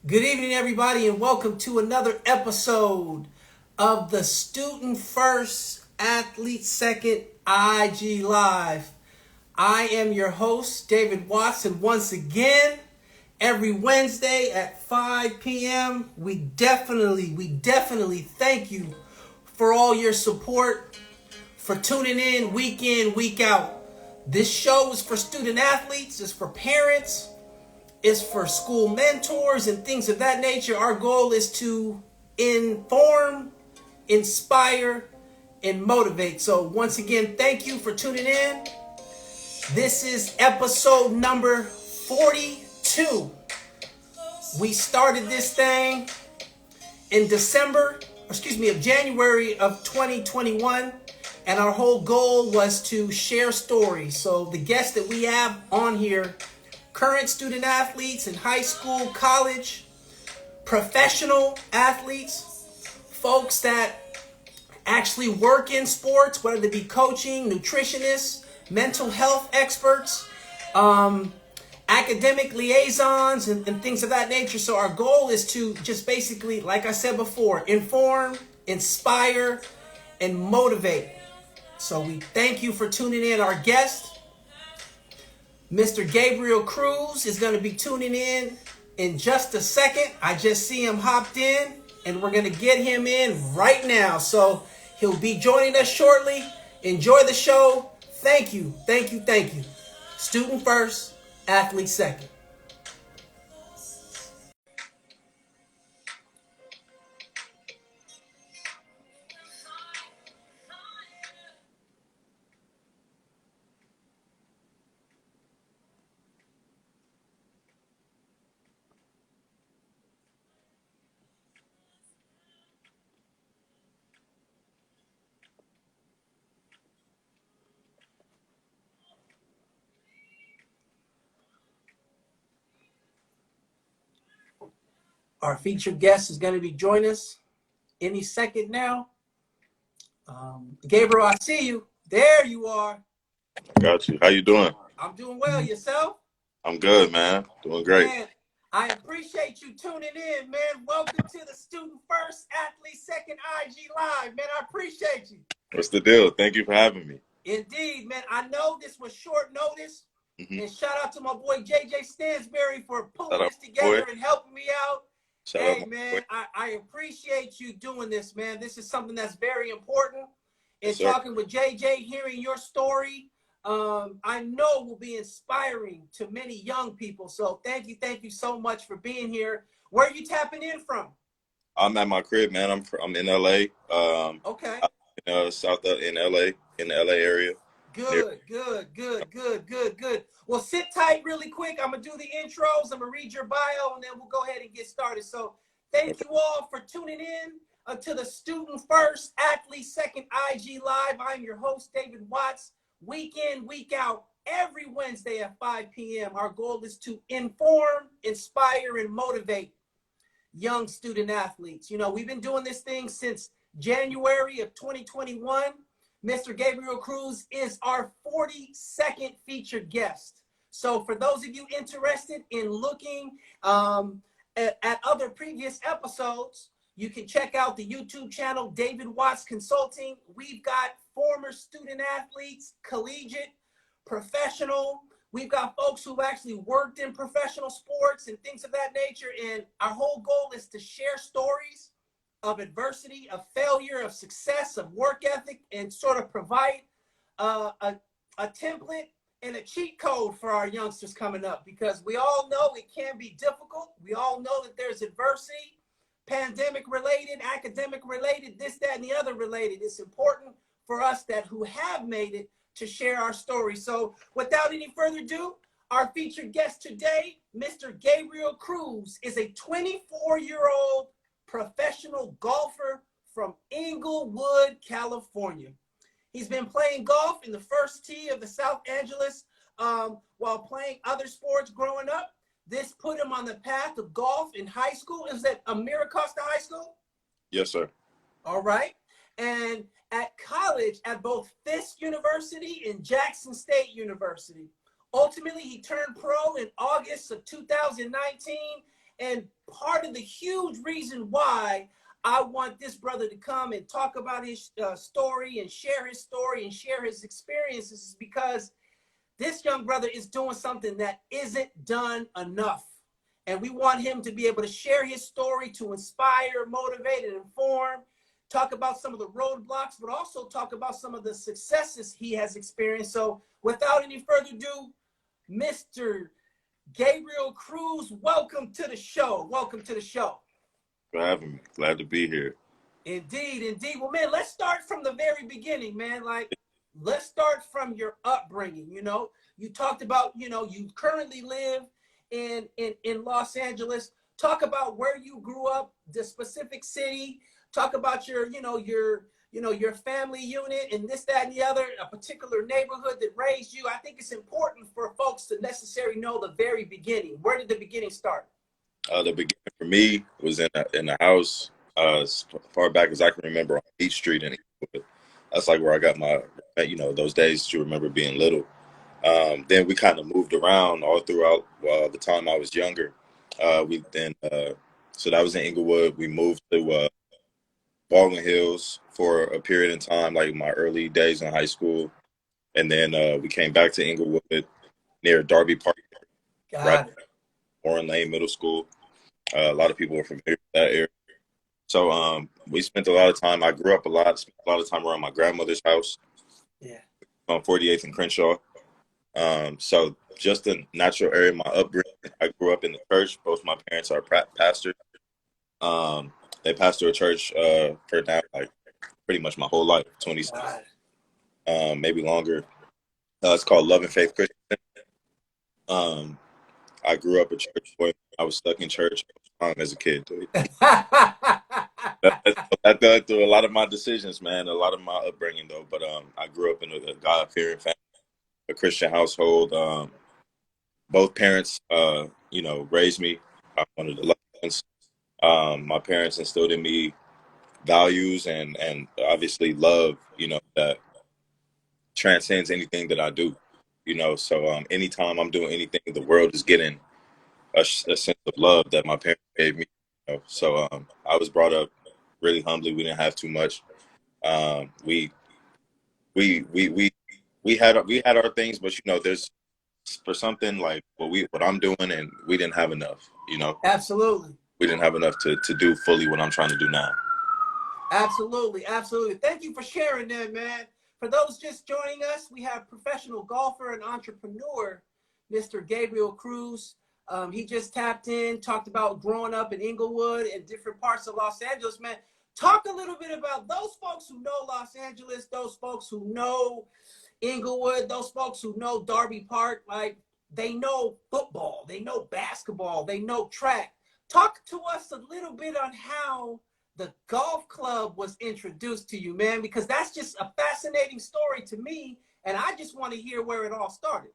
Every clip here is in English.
Good evening, everybody, and welcome to another episode of the Student First, Athlete Second IG Live. I am your host, David Watson. Once again, every Wednesday at 5 p.m., we definitely thank you for all your support, for tuning in, week out. This show is for student athletes, it's for parents, it's for school mentors and things of that nature. Our goal is to inform, inspire, and motivate. So once again, thank you for tuning in. This is episode number 42. We started this thing in January of 2021. And our whole goal was to share stories. So the guests that we have on here, current student athletes in high school, college, professional athletes, folks that actually work in sports, whether they be coaching, nutritionists, mental health experts, academic liaisons, and things of that nature. So our goal is to just basically, like I said before, inform, inspire, and motivate. So we thank you for tuning in. Our guest, Mr. Gabriel Cruz, is going to be tuning in just a second. I just see him hopped in, and we're going to get him in right now. So he'll be joining us shortly. Enjoy the show. Thank you. Student first, athlete second. Our featured guest is going to be joining us any second now. Gabriel, I see you. There you are. Got you. How you doing? I'm doing well. Yourself? I'm good, man. Doing great. Man, I appreciate you tuning in, man. Welcome to the Student First, Athlete Second IG Live. Man, I appreciate you. What's the deal? Thank you for having me. Indeed, man. I know this was short notice. And shout out to my boy JJ Stansberry for pulling this together and helping me out. Hey, man, I appreciate you doing this, man. This is something that's very important. And talking with JJ, hearing your story, I know will be inspiring to many young people. So thank you so much for being here. Where are you tapping in from? I'm at my crib, man. I'm in LA. Okay. South in LA, in the LA area. Good. Well, sit tight really quick. I'm going to do the intros. I'm going to read your bio, and then we'll go ahead and get started. So thank you all for tuning in to the Student First, Athlete Second IG Live. I'm your host, David Watts. Week in, week out, every Wednesday at 5 p.m. Our goal is to inform, inspire, and motivate young student athletes. You know, we've been doing this thing since January of 2021. Mr. Gabriel Cruz is our 42nd featured guest. So for those of you interested in looking at other previous episodes, you can check out the YouTube channel, David Watts Consulting. We've got former student athletes, collegiate, professional. We've got folks who've actually worked in professional sports and things of that nature. And our whole goal is to share stories of adversity, of failure, of success, of work ethic, and sort of provide a template and a cheat code for our youngsters coming up, because we all know it can be difficult. We all know that there's adversity, pandemic related, academic related, this, that, and the other related. It's important for us that who have made it to share our story. So without any further ado, our featured guest today, Mr. Gabriel Cruz, is a 24-year-old professional golfer from Inglewood, California. He's been playing golf in the first tee of the South Angeles while playing other sports growing up. This put him on the path of golf in high school. Is that Miracosta High School? Yes, sir. All right. And at college at both Fisk University and Jackson State University. Ultimately, he turned pro in August of 2019 And part of the huge reason why I want this brother to come and talk about his story and share his story and share his experiences is because this young brother is doing something that isn't done enough. And we want him to be able to share his story to inspire, motivate, and inform, talk about some of the roadblocks, but also talk about some of the successes he has experienced. So without any further ado, Mr. Gabriel Cruz, welcome to the show. Welcome to the show. For having me. Glad to be here. Indeed, indeed. Well, man, let's start from the very beginning, man. Like, let's start from your upbringing. You know, you talked about, you know, you currently live in Los Angeles. Talk about where you grew up, the specific city. Talk about your family unit and this, that, and the other, a particular neighborhood that raised you. I think it's important for folks to necessarily know the very beginning. Where did the beginning start? The beginning for me was in the house as far back as I can remember on Beach Street in Inglewood. That's like where I got my, you know, those days you remember being little. Then we kind of moved around all throughout the time I was younger. So that was in Inglewood. We moved to Baldwin Hills for a period of time, like my early days in high school. And then we came back to Inglewood near Darby Park, right? Warren Lane Middle School. A lot of people are familiar with that area. So we spent a lot of time. I grew up spent a lot of time around my grandmother's house. Yeah. On 48th and Crenshaw. So just a natural area of my upbringing. I grew up in the church. Both my parents are pastors. They pastor a church for now, like pretty much my whole life, 26, maybe longer. It's called Love and Faith Christian. I grew up a church boy. I was stuck in church as a kid. That led through a lot of my decisions, man, a lot of my upbringing, though. But I grew up in a God-fearing family, a Christian household. Both parents, you know, raised me. I'm one of the loved ones. My parents instilled in me values and obviously love, you know, that transcends anything that I do, you know. So anytime I'm doing anything, the world is getting a sense of love that my parents gave me. You know? So I was brought up really humbly. We didn't have too much. We had our things, but you know, there's for something like what I'm doing, and we didn't have enough. You know, Absolutely. We didn't have enough to do fully what I'm trying to do now. Absolutely, absolutely. Thank you for sharing that, man. For those just joining us, we have professional golfer and entrepreneur, Mr. Gabriel Cruz. He just tapped in, talked about growing up in Inglewood and different parts of Los Angeles, man. Talk a little bit about those folks who know Los Angeles, those folks who know Inglewood, those folks who know Darby Park. Like, they know football, they know basketball, they know track. Talk to us a little bit on how the golf club was introduced to you, man, because that's just a fascinating story to me, and I just want to hear where it all started.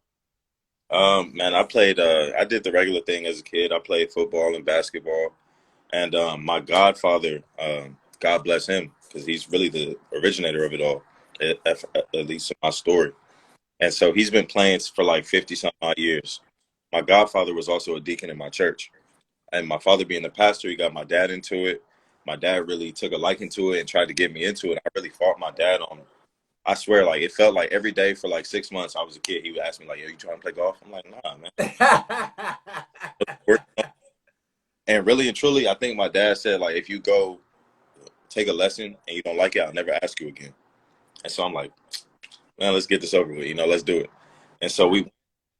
Man, I played. I did the regular thing as a kid. I played football and basketball, and my godfather, God bless him, because he's really the originator of it all, at least in my story. And so he's been playing for like 50-some odd years. My godfather was also a deacon in my church. And my father being the pastor, he got my dad into it. My dad really took a liking to it and tried to get me into it. I really fought my dad on it. I swear, like, it felt like every day for like 6 months I was a kid, he would ask me, like, "Yo, you trying to play golf?" I'm like, "Nah, man." And really and truly, I think my dad said, like, if you go take a lesson and you don't like it, I'll never ask you again. And so I'm like, man, let's get this over with, you know, let's do it. And so it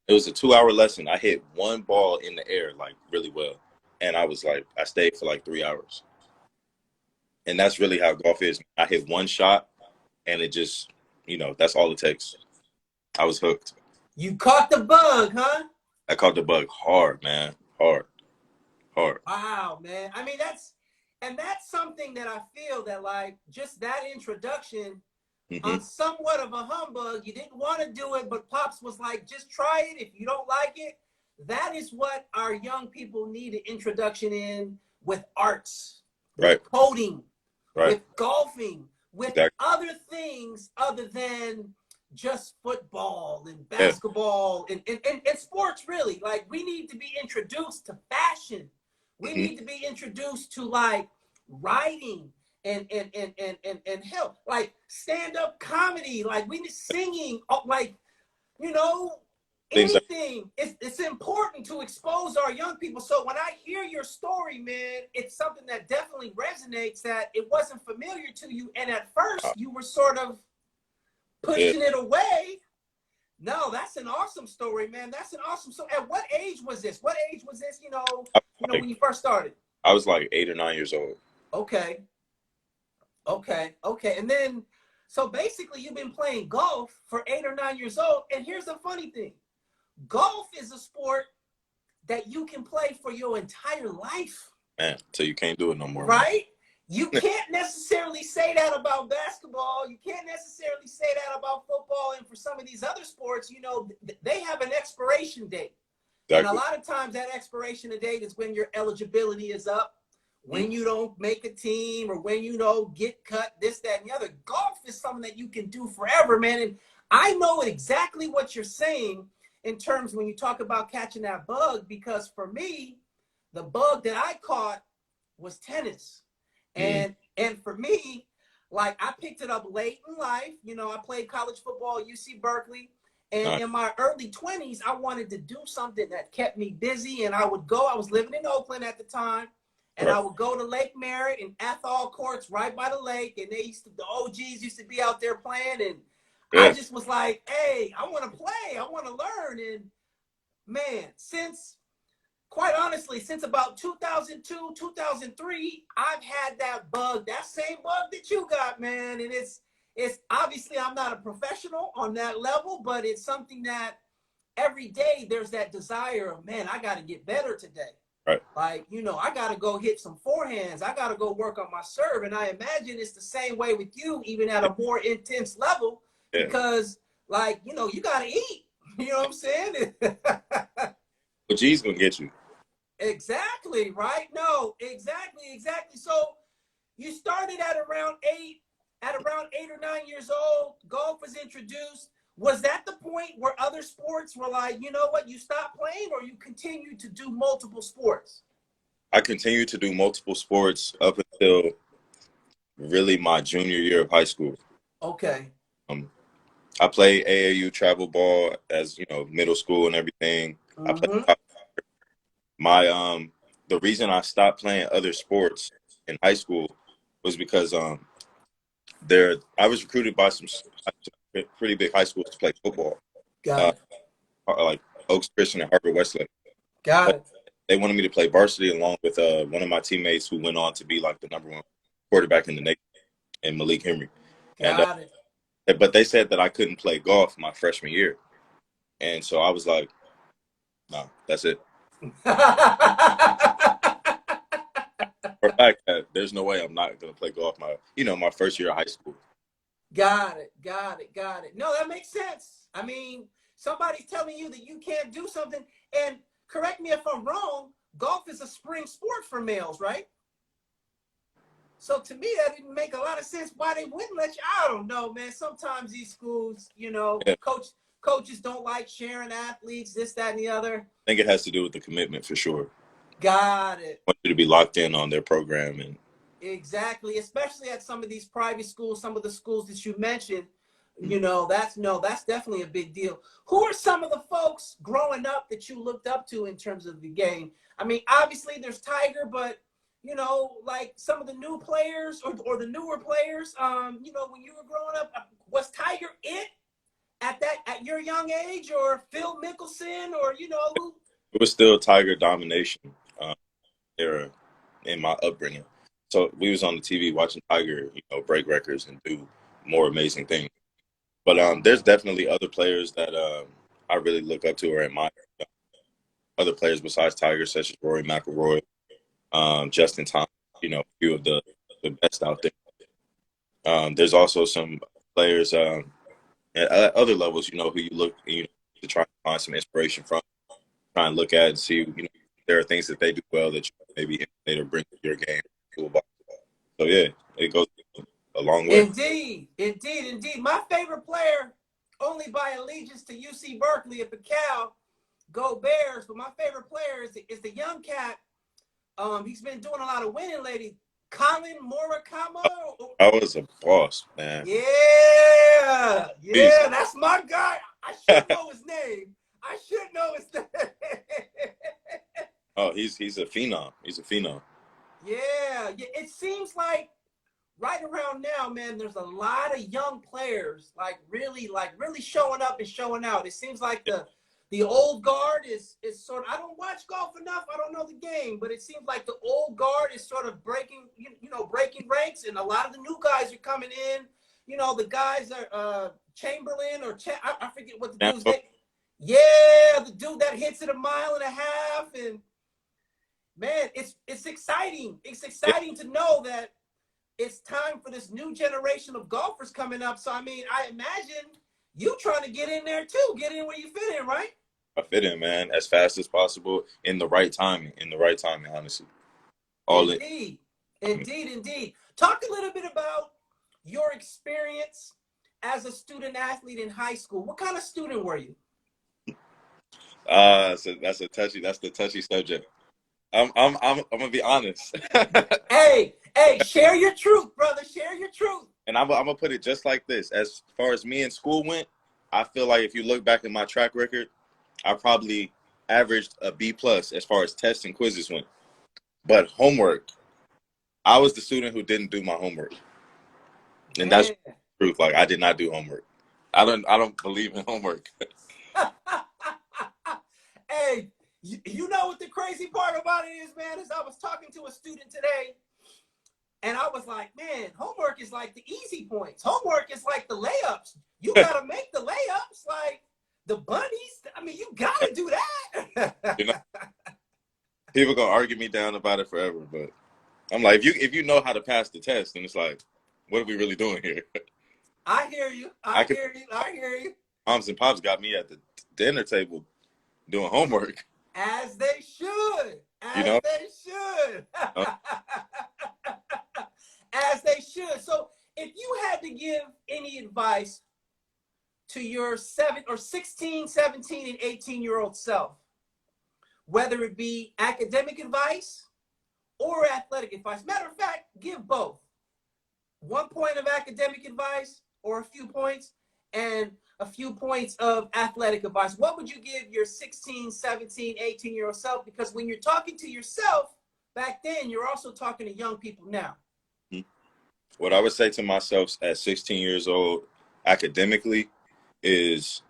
was a 2-hour lesson. I hit one ball in the air, like, really well. And I stayed for like 3 hours. And that's really how golf is. I hit one shot and it just, you know, that's all it takes. I was hooked. You caught the bug, huh? I caught the bug hard, man. Hard. Wow, man. I mean, that's something that I feel that, like, just that introduction on somewhat of a humbug. You didn't want to do it, but Pops was like, just try it. If you don't like it, that is what our young people need an introduction in, with arts, right, with coding, right, with golfing, with exactly. other things other than just football and basketball and sports, really. Like, we need to be introduced to fashion. We need to be introduced to like writing and help, like stand-up comedy, like we need singing, like, you know, Things that, anything. It's important to expose our young people. So when I hear your story, man, it's something that definitely resonates, that it wasn't familiar to you. And at first you were sort of pushing it away. No, that's an awesome story, man. That's an awesome story. At what age was this? What age was this, when you first started? I was like 8 or 9 years old. Okay. And then, so basically you've been playing golf for 8 or 9 years old. And here's the funny thing. Golf is a sport that you can play for your entire life. Man, so you can't do it no more. Right? You can't necessarily say that about basketball. You can't necessarily say that about football. And for some of these other sports, they have an expiration date. Exactly. And a lot of times that expiration date is when your eligibility is up, when you don't make a team, or when you don't get cut, this, that, and the other. Golf is something that you can do forever, man. And I know exactly what you're saying in terms when you talk about catching that bug, because for me, the bug that I caught was tennis. And for me, like, I picked it up late in life. I played college football at UC Berkeley. And in my early 20s, I wanted to do something that kept me busy. And I was living in Oakland at the time. And I would go to Lake Merritt and Athol Courts right by the lake. And the OGs used to be out there playing. And I just was like, hey, I want to play. I want to learn. And man, quite honestly, since about 2002, 2003, I've had that bug, that same bug that you got, man. And it's obviously, I'm not a professional on that level, but it's something that every day there's that desire of, man, I got to get better today. Right. Like, I got to go hit some forehands. I got to go work on my serve. And I imagine it's the same way with you, even at a more intense level, because, like, you got to eat. You know what I'm saying? But G's going to get you. Exactly, right? No, exactly. So you started at around 8 or 9 years old. Golf was introduced. Was that the point where other sports were like, you know what, you stopped playing, or you continued to do multiple sports? I continued to do multiple sports up until really my junior year of high school. Okay. I played AAU travel ball as, middle school and everything. I played the reason I stopped playing other sports in high school was because I was recruited by some pretty big high schools to play football. Got it. Like Oaks Christian and Harvard Wesleyan. Got it. They wanted me to play varsity along with one of my teammates who went on to be like the #1 quarterback in the nation, and Malik Henry. Got it. But they said that I couldn't play golf my freshman year. And so I was like, no, that's it. For a fact that there's no way I'm not going to play golf my first year of high school. Got it. No, that makes sense. I mean, somebody's telling you that you can't do something, and correct me if I'm wrong, golf is a spring sport for males, right? So to me, that didn't make a lot of sense why they wouldn't let you. I don't know, man. Sometimes these schools, coaches don't like sharing athletes, this, that, and the other. I think it has to do with the commitment for sure. Got it. I want you to be locked in on their program. And exactly, especially at some of these private schools, some of the schools that you mentioned, that's definitely a big deal. Who are some of the folks growing up that you looked up to in terms of the game? I mean, obviously there's Tiger, but like some of the new players or the newer players, when you were growing up, was Tiger it at your young age, or Phil Mickelson, or who? It was still Tiger domination era in my upbringing. So we was on the TV watching Tiger, break records and do more amazing things. But there's definitely other players that I really look up to or admire. Other players besides Tiger, such as Rory McIlroy, Justin Thomas, a few of the best out there. There's also some players at other levels, who you look to try to find some inspiration from, try and look at and see, there are things that they do well that you maybe imitate or bring to your game. So yeah, it goes a long way. Indeed. My favorite player, only by allegiance to UC Berkeley at the Cal, go Bears, but my favorite player is the young cat He's been doing a lot of winning lately. Colin Morikawa. I was a boss, man. Yeah, Jeez. yeah, that's my guy. I should know his name. I should know his name. Oh, he's a phenom. He's a phenom. Yeah, yeah. It seems like right around now, man, there's a lot of young players like really showing up and showing out. It seems like the old guard is sort of, I don't watch golf enough. I don't know the game, but it seems like the old guard is sort of breaking ranks, and a lot of the new guys are coming in. You know, the guys are Chamberlain or I forget what the dude's name. Yeah, the dude that hits it 1.5 miles, and man, it's exciting. It's exciting to know that it's time for this new generation of golfers coming up. So, I mean, I imagine you trying to get in there too. Get in where you fit in, right? I fit in, man, as fast as possible in the right timing. Honestly. Indeed. Talk a little bit about your experience as a student athlete in high school. What kind of student were you? So that's the touchy subject. I'm gonna be honest. Hey, share your truth, brother. Share your truth. And I'm gonna put it just like this. As far as me in school went, I feel like if you look back at my track record, I probably averaged a B+ as far as tests and quizzes went. But homework, I was the student who didn't do my homework. And that's the truth. Like, I did not do homework. I don't believe in homework. Hey, you know what the crazy part about it is, man, is I was talking to a student today, and I was like, man, homework is like the easy points. Homework is like the layups. You got to make the layups, like the bunnies. I mean, you got to do that. You know, people going to argue me down about it forever, but I'm like, if you know how to pass the test, then it's like, what are we really doing here? I hear you. I hear you. Moms and pops got me at the dinner table doing homework. As they should. They should. As they should. So if you had to give any advice to your 16, 17, and 18-year-old self, whether it be academic advice or athletic advice, matter of fact, give both. 1 point of academic advice or a few points, and a few points of athletic advice. What would you give your 16, 17, 18-year-old self? Because when you're talking to yourself back then, you're also talking to young people now. What I would say to myself at 16 years old academically is,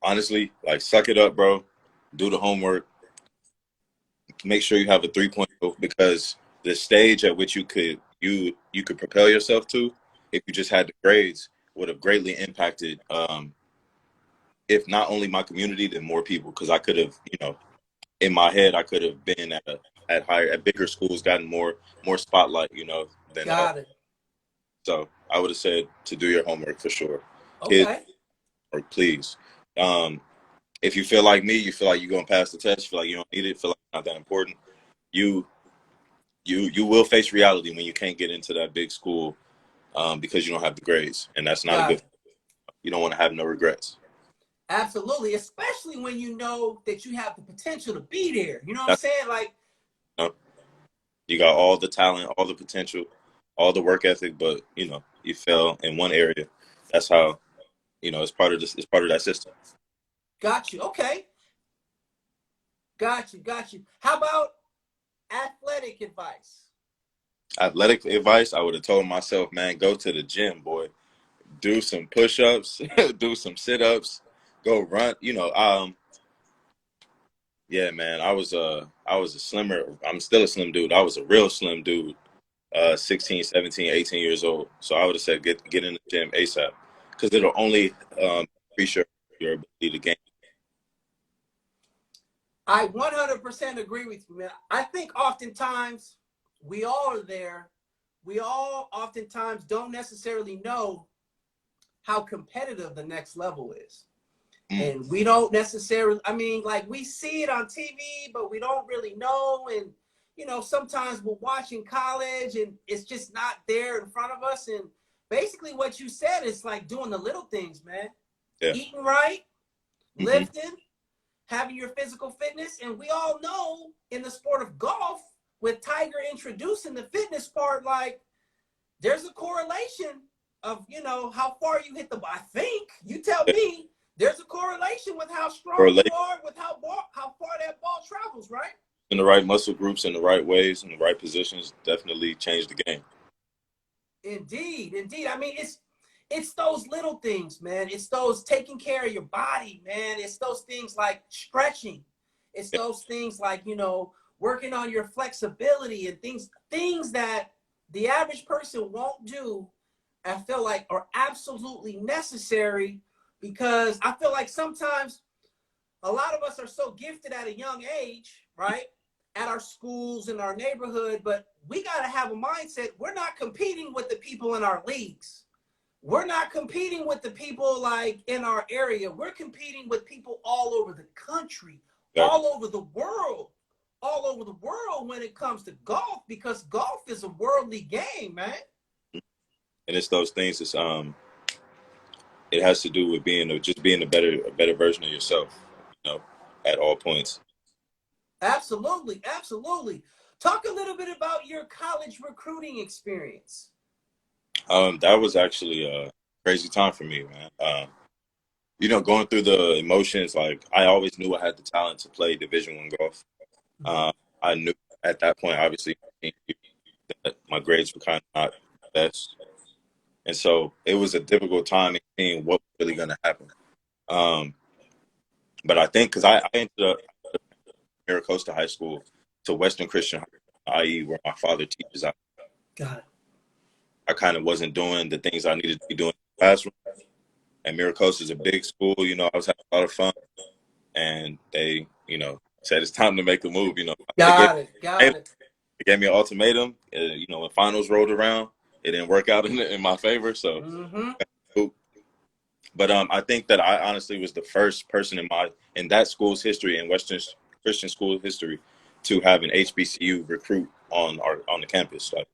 honestly, like, suck it up, bro. Do the homework. Make sure you have a 3.0, because the stage at which you could propel yourself to, if you just had the grades, would have greatly impacted, if not only my community, then more people. Because I could have, in my head, I could have been at bigger schools, gotten more spotlight, than. Got it. So I would have said to do your homework for sure. Okay. Kids, or please. If you feel like me, you feel like you're gonna pass the test, feel like you don't need it, feel like it's not that important, you will face reality when you can't get into that big school, because you don't have the grades, and that's not a good thing. You don't want to have no regrets. Absolutely, especially when you know that you have the potential to be there. You know what I'm saying? Like, you got all the talent, all the potential, all the work ethic, but you fell in one area. That's how, it's part of this. It's part of that system. Got you. Okay. Got you. How about athletic advice? Athletic advice, I would have told myself, man, go to the gym, boy. Do some push-ups, do some sit-ups, go run. Yeah, man, I was a slimmer. I'm still a slim dude. I was a real slim dude, 16, 17, 18 years old. So I would have said, get in the gym ASAP, because it'll only increase your ability to gain. I 100% agree with you, man. I think oftentimes we all are there. We all oftentimes don't necessarily know how competitive the next level is. And we don't necessarily, like, we see it on TV, but we don't really know. And, sometimes we're watching college and it's just not there in front of us. And basically what you said is like doing the little things, man. Yeah. Eating right, lifting, having your physical fitness. And we all know in the sport of golf, with Tiger introducing the fitness part, like there's a correlation of, you know, how far you hit the ball. I think, you tell me, there's a correlation with how strong you are, with how far that ball travels, right? In the right muscle groups, in the right ways, in the right positions, definitely change the game. Indeed, indeed. I mean, it's those little things, man. It's those taking care of your body, man. It's those things like stretching. It's those things like, you know, working on your flexibility and things that the average person won't do. I feel like are absolutely necessary, because I feel like sometimes a lot of us are so gifted at a young age, right? At our schools, in our neighborhood, but we got to have a mindset. We're not competing with the people in our leagues. We're not competing with the people like in our area. We're competing with people all over the country, all over the world when it comes to golf, because golf is a worldly game, man. And it's those things. It's it has to do with being a better version of yourself, you know, at all points. Absolutely, absolutely. Talk a little bit about your college recruiting experience. That was actually a crazy time for me, man. You know, going through the emotions, like I always knew I had the talent to play Division I golf. I knew at that point, obviously, that my grades were kind of not the best. And so it was a difficult time in seeing what was really going to happen. But I think because I ended up Maricosta High School to Western Christian, i.e., where my father teaches. Got it. I kind of wasn't doing the things I needed to be doing in the classroom. And Maricosta is a big school. You know, I was having a lot of fun. And they, you know, said it's time to make a move. You know, got it. They gave me an ultimatum. You know, when finals rolled around, it didn't work out in my favor. So, but I think that I honestly was the first person in that school's history, in Western Christian school history, to have an HBCU recruit on the campus. Like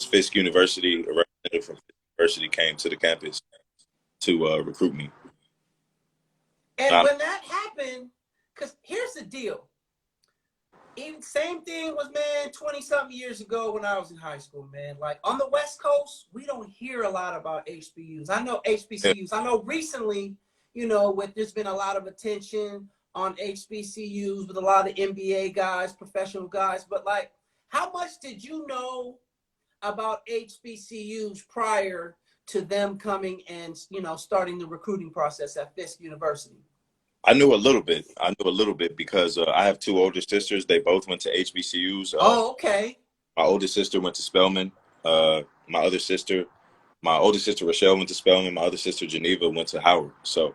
Fisk University, a representative from Fisk University came to the campus to recruit me. And when that happened, because here's the deal. Even same thing was, man, 20-something years ago when I was in high school, man. Like on the West Coast, we don't hear a lot about HBCUs. I know HBCUs. I know recently, you know, there's been a lot of attention on HBCUs with a lot of NBA guys, professional guys. But like, how much did you know about HBCUs prior to them coming and, you know, starting the recruiting process at Fisk University? I knew a little bit because I have two older sisters. They both went to HBCUs. Okay. My oldest sister went to Spelman. My oldest sister Rochelle went to Spelman. My other sister Geneva went to Howard. So,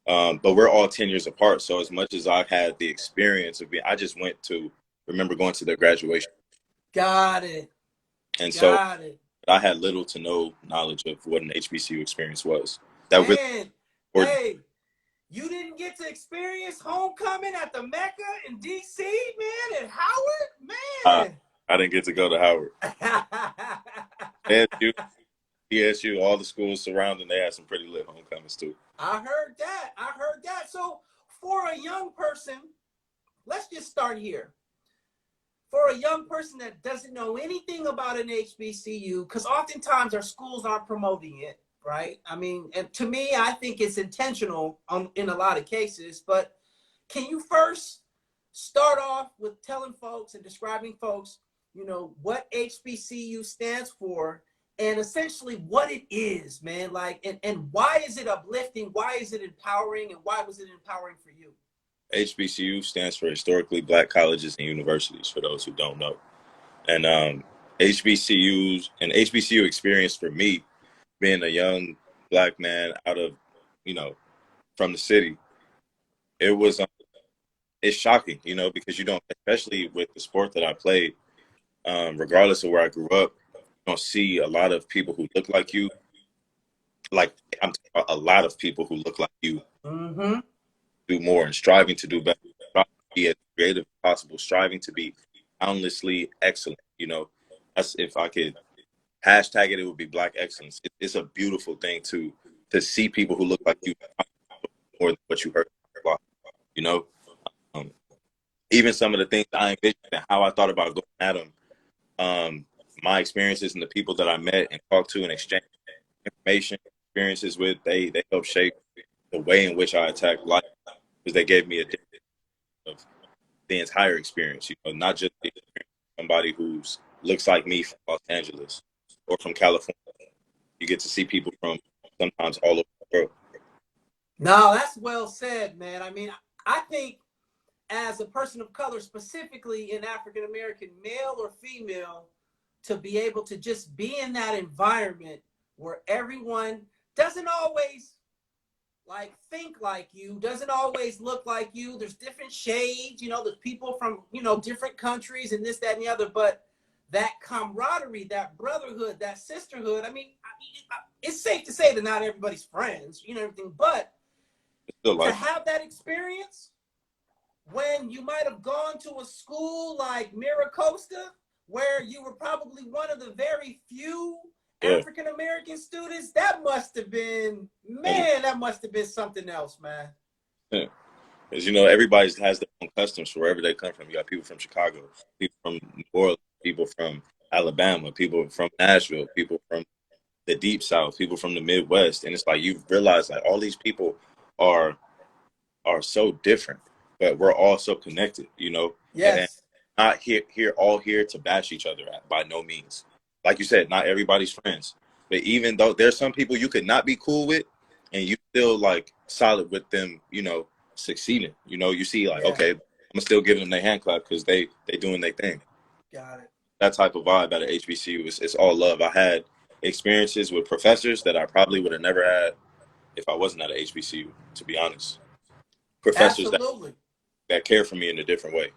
but we're all 10 years apart. So as much as I had the experience of I just remember going to their graduation. Got it. And so I had little to no knowledge of what an HBCU experience was. Hey, you didn't get to experience homecoming at the Mecca in DC, man, at Howard, man. I didn't get to go to Howard. ESU, all the schools surrounding, they had some pretty lit homecomings too. I heard that. So for a young person, let's just start here. For a young person that doesn't know anything about an HBCU, because oftentimes our schools aren't promoting it, right? I mean, and to me, I think it's intentional in a lot of cases. But can you first start off with telling folks and describing folks, you know, what HBCU stands for and essentially what it is, man? Like, and why is it uplifting? Why is it empowering? And why was it empowering for you? HBCU stands for Historically Black Colleges and Universities, for those who don't know. And HBCUs, an HBCU experience for me, being a young Black man out of, you know, from the city, it's shocking, you know, because you don't, especially with the sport that I played, regardless of where I grew up, you don't see a lot of people who look like you. Like, I'm talking about a lot of people who look like you. Do more and striving to do better, striving to be as creative as possible, striving to be boundlessly excellent. You know, that's, if I could hashtag it, it would be Black excellence. It's a beautiful thing to see people who look like you more than what you heard. you know. Um, Even some of the things I envisioned and how I thought about going at them, my experiences and the people that I met and talked to and exchanged information, experiences with, they helped shape the way in which I attack life because they gave me a different of the entire experience, you know, not just the experience of somebody who's looks like me from Los Angeles or from California. You get to see people from sometimes all over the world. No, that's well said, man. I mean, I think as a person of color, specifically in African American, male or female, to be able to just be in that environment where everyone doesn't always like think like you, doesn't always look like you. There's different shades, you know, there's people from, you know, different countries and this, that, and the other, but that camaraderie, that brotherhood, that sisterhood, I mean, it's safe to say that not everybody's friends, you know, everything, but It's still to like, have that experience when you might have gone to a school like Miracosta, where you were probably one of the very few yeah. African American students, that must have been, man, that must have been something else, man. Yeah. Because, you know, everybody has their own customs from wherever they come from. You got people from Chicago, people from New Orleans, people from Alabama, people from Nashville, people from the Deep South, people from the Midwest. And it's like you realize like all these people are so different, but we're all so connected, you know, and Yes. not all here to bash each other at by no means. Like you said, not everybody's friends, but even though there's some people you could not be cool with, and you still like solid with them, you know, succeeding. You know, you see like, Yeah. okay, I'm gonna still give them their hand clap because they doing their thing. Got it. That type of vibe at a HBCU is it's all love. I had experiences with professors that I probably would have never had if I wasn't at a HBCU. To be honest, professors Absolutely. that care for me in a different way.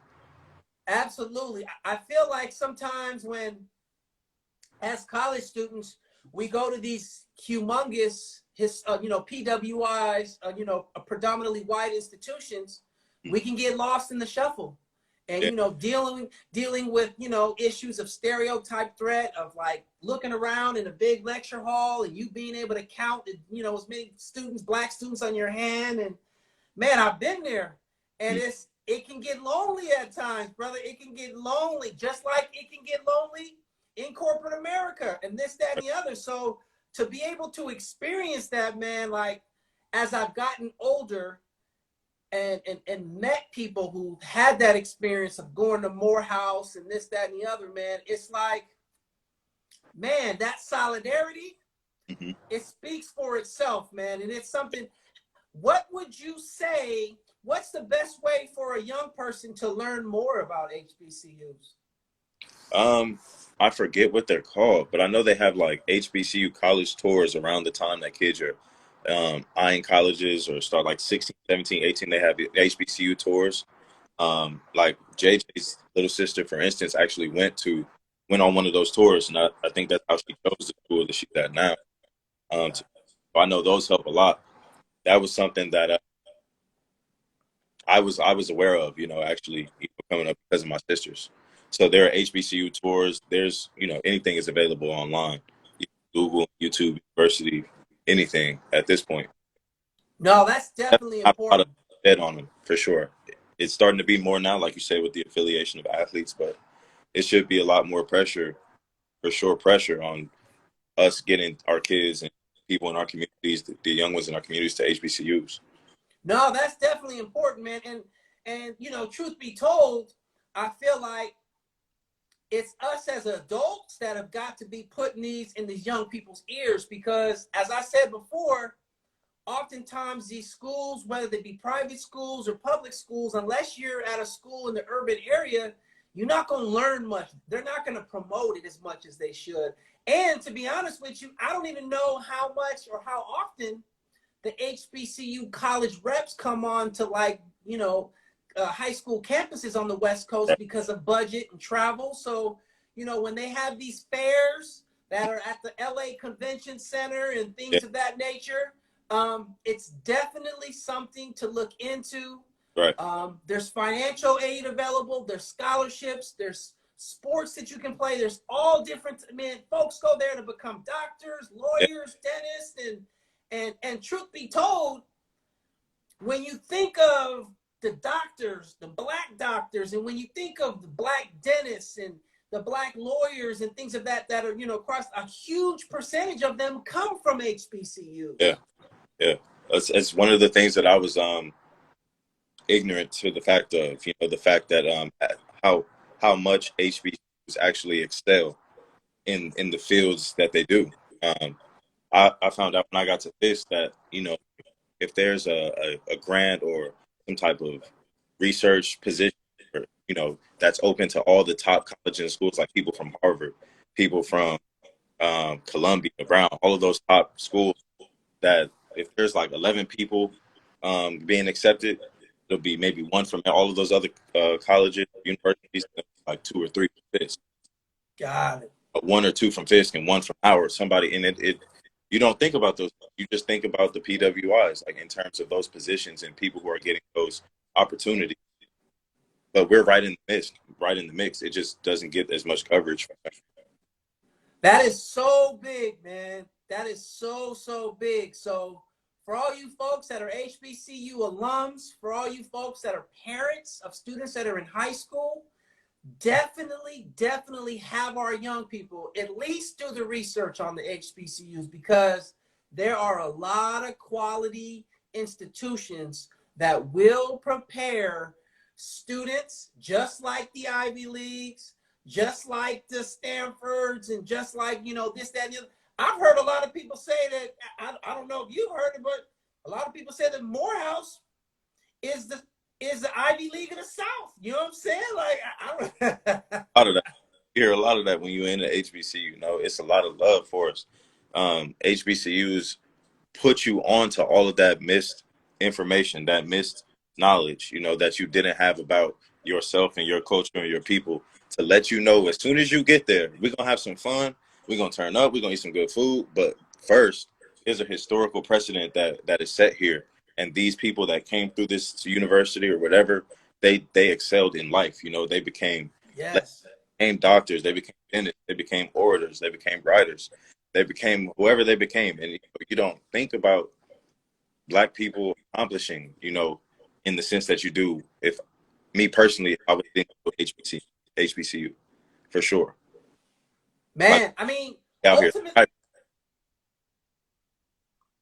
Absolutely. I feel like sometimes when, as college students, we go to these humongous, you know, PWIs, you know, predominantly white institutions, we can get lost in the shuffle. And, Yeah, you know, dealing with, you know, issues of stereotype threat of like looking around in a big lecture hall and you being able to count, you know, as many students, black students on your hand. And man, I've been there, and it can get lonely at times, brother. It can get lonely, just like it can get lonely in corporate America and this, that, and the other. So to be able to experience that, man, like as I've gotten older and met people who had that experience of going to Morehouse and this, that, and the other, man, it's like, man, that solidarity, mm-hmm. it speaks for itself, man. And it's something. What would you say? What's the best way for a young person to learn more about HBCUs? I forget what they're called, but I know they have like HBCU college tours around the time that kids are eyeing colleges or start like 16, 17, 18. They have the HBCU tours. Like JJ's little sister, for instance, actually went on one of those tours, and I think that's how she chose the school that she's at now. So I know those help a lot. That was something that I was aware of, you know, actually coming up because of my sisters. So there are HBCU tours. There's, you know, anything is available online. Google, YouTube, University, anything at this point. No, that's definitely I'm not a important. bet on them for sure. It's starting to be more now, like you say, with the affiliation of athletes, but it should be a lot more pressure, for sure, pressure on us getting our kids and people in our communities, the young ones in our communities, to HBCUs. No, that's definitely important, man. And you know, truth be told, I feel like it's us as adults that have got to be putting these in these young people's ears because, as I said before, oftentimes these schools, whether they be private schools or public schools, unless you're at a school in the urban area, you're not going to learn much. They're not going to promote it as much as they should. And to be honest with you, I don't even know how much or how often the HBCU college reps come on to, like, you know, high school campuses on the West Coast because of budget and travel. So, you know, when they have these fairs that are at the LA Convention Center and Yeah, things of that nature, it's definitely something to look into. right. There's financial aid available. There's scholarships. There's sports that you can play. There's all different. I mean, folks go there to become doctors, Yeah, lawyers, dentists, and truth be told, when you think of the doctors, the black doctors, and when you think of the black dentists and the black lawyers and things of that are, you know, across, a huge percentage of them come from HBCU. Yeah, yeah. It's one of the things that I was ignorant to, the fact of, you know, the fact that how much HBCUs actually excel in the fields that they do. I found out when I got to this that, you know, if there's a grant or some type of research position, or, you know, that's open to all the top colleges and schools, like people from Harvard, people from Columbia, Brown, all of those top schools, that if there's like 11 people being accepted, there'll be maybe one from all of those other colleges, universities, like 2 or 3 from Fisk. Got it. 1 or 2 from Fisk and 1 from Howard. Somebody in it. You don't think about those. You just think about the PWIs, like in terms of those positions and people who are getting those opportunities. But we're right in the mix. Right in the mix. It just doesn't get as much coverage. That is so big, man. That is so big. So for all you folks that are HBCU alums, for all you folks that are parents of students that are in high school, definitely have our young people at least do the research on the HBCUs, because there are a lot of quality institutions that will prepare students just like the Ivy Leagues, just like the Stanfords, and just like, you know, this, that, and the other. I've heard a lot of people say that, I don't know if you've heard it, but a lot of people say that Morehouse is the Ivy League of the South. You know what I'm saying? Like, A lot of that. You hear a lot of that when you're in the HBCU. You know, it's a lot of love for us. HBCUs put you onto all of that missed information, that missed knowledge, you know, that you didn't have about yourself and your culture and your people, to let you know as soon as you get there, we're going to have some fun. We're going to turn up. We're going to eat some good food. But first, there's a historical precedent that is set here. And these people that came through this university or whatever, they excelled in life. You know, they became doctors, they became dentists, they became orators, they became writers, they became whoever they became. And you don't think about Black people accomplishing, you know, in the sense that you do. If me personally, I would think of HBCU for sure. Man, like, I mean, out here,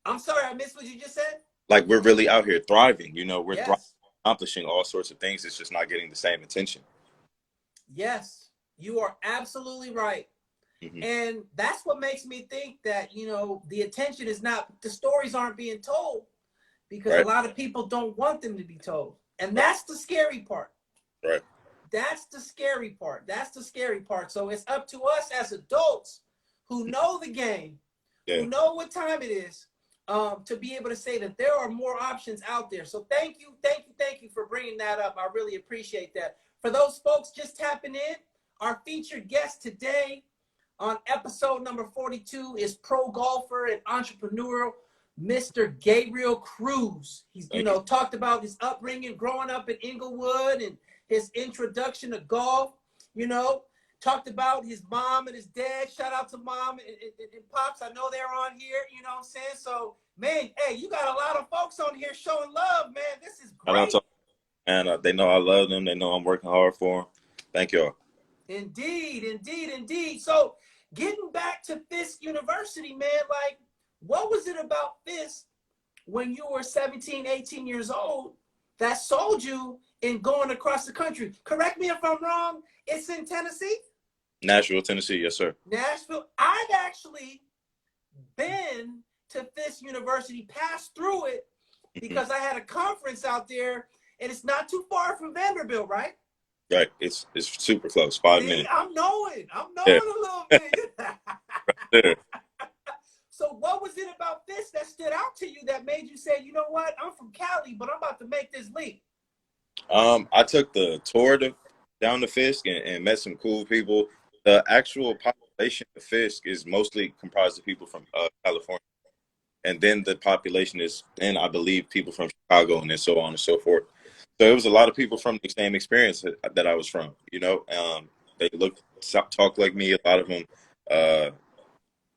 I'm sorry, I missed what you just said. Like, we're really out here thriving. You know, we're thriving, accomplishing all sorts of things. It's just not getting the same attention. Yes, you are absolutely right. Mm-hmm. And that's what makes me think that, you know, the attention is not, the stories aren't being told, because a lot of people don't want them to be told. And that's the scary part. Right. That's the scary part. That's the scary part. So it's up to us as adults who know the game, who know what time it is, to be able to say that there are more options out there. So thank you for bringing that up. I really appreciate that. For those folks just tapping in, our featured guest today on episode number 42 is pro golfer and entrepreneur, Mr. Gabriel Cruz. He's, you know, talked about his upbringing, growing up in Inglewood, and his introduction to golf, you know, talked about his mom and his dad. Shout out to mom and pops. I know they're on here, you know what I'm saying? So, man, hey, you got a lot of folks on here showing love, man. This is great. And they know I love them. They know I'm working hard for them. Thank y'all. Indeed. So, getting back to Fisk University, man, like, what was it about Fisk when you were 17, 18 years old that sold you in going across the country? Correct me if I'm wrong. It's in Tennessee? Nashville, Tennessee. Yes, sir. Nashville. I've actually been to Fisk University, passed through it, because I had a conference out there, and it's not too far from Vanderbilt, right? Right. It's super close. 5 minutes. I'm knowing a little bit. So what was it about this that stood out to you that made you say, you know what, I'm from Cali, but I'm about to make this leap? I took the tour down to Fisk and met some cool people. The actual population of Fisk is mostly comprised of people from California. And then the population is, and I believe, people from Chicago, and then so on and so forth. So it was a lot of people from the same experience that I was from, you know. They talk like me. A lot of them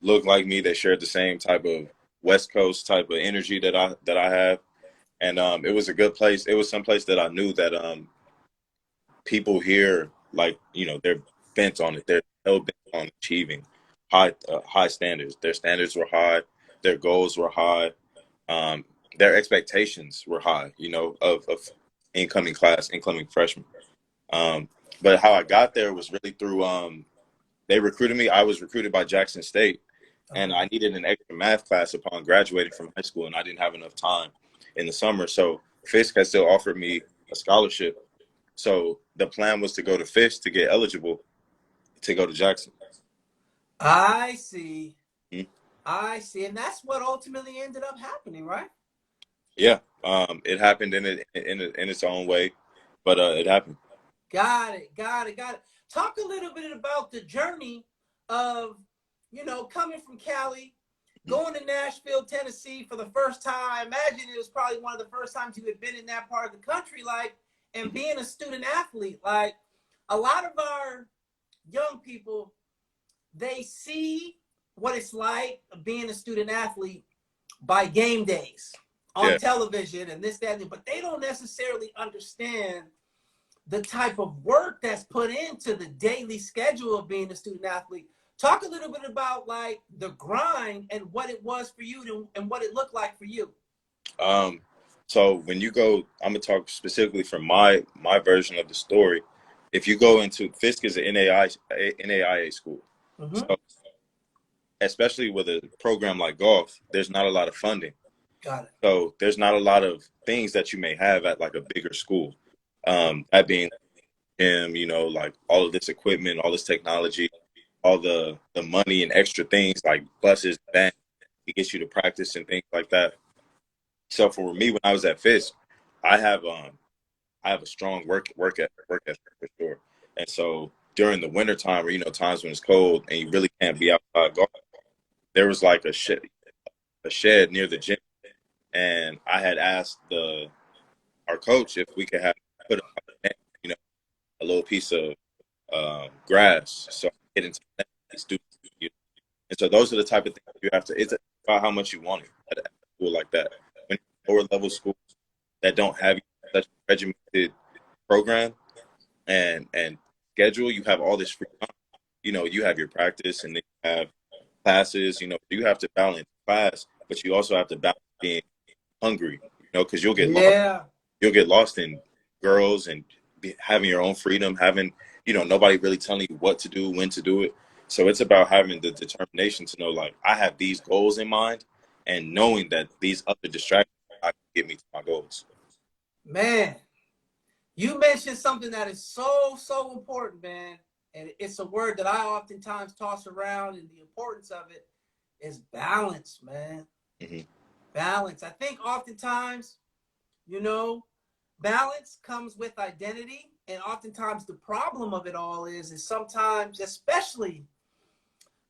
look like me. They shared the same type of West Coast type of energy that I have. And it was a good place. It was some place that I knew that people here, like, you know, they're bent on it. They're hell bent on achieving high standards. Their standards were high. Their goals were high. Um, their expectations were high, you know, of incoming freshmen. Um, but how I got there was really through they recruited me. I was recruited by Jackson State, and I needed an extra math class upon graduating from high school, and I didn't have enough time in the summer. So Fisk has still offered me a scholarship. So the plan was to go to Fisk to get eligible to go to Jackson. I see. Mhm. I see. And that's what ultimately ended up happening, right? Yeah, it happened in its own way, but it happened. Got it. Talk a little bit about the journey of, coming from Cali, going to Nashville, Tennessee for the first time. I imagine it was probably one of the first times you had been in that part of the country, like, and being a student athlete. Like, a lot of our young people, they see what it's like being a student athlete by game days on Yeah. television and this, that, but they don't necessarily understand the type of work that's put into the daily schedule of being a student athlete. Talk a little bit about like the grind and what it was for you and what it looked like for you. So when you go, I'm gonna talk specifically from my version of the story. If you go into Fisk is an NAIA school, Mm-hmm. so especially with a program like golf, there's not a lot of funding. Got it. So there's not a lot of things that you may have at like a bigger school. That being you know, like all of this equipment, all this technology, all the money and extra things like buses, vans to get you to practice and things like that. So for me, when I was at Fisk, I have a strong work ethic for sure. And so during the winter time, or you know, times when it's cold and you really can't be outside golf, there was like a shed near the gym, and I had asked our coach if we could have put you know, a little piece of grass so I could get into the students. You know? And so those are the type of things you have to. It's about how much you want it at a school like that. When lower level schools that don't have such a regimented program and schedule, you have all this free time. You know, you have your practice and then you have classes. You know, you have to balance class, but you also have to balance being hungry. You know, because you'll get lost. Yeah. You'll get lost in girls and having your own freedom, having, you know, nobody really telling you what to do, when to do it. So it's about having the determination to know, like, I have these goals in mind and knowing that these other distractions can get me to my goals. Man, you mentioned something that is so important, man. And it's a word that I oftentimes toss around, and the importance of it is balance, man. Mm-hmm. Balance. I think oftentimes, balance comes with identity. And oftentimes the problem of it all is sometimes, especially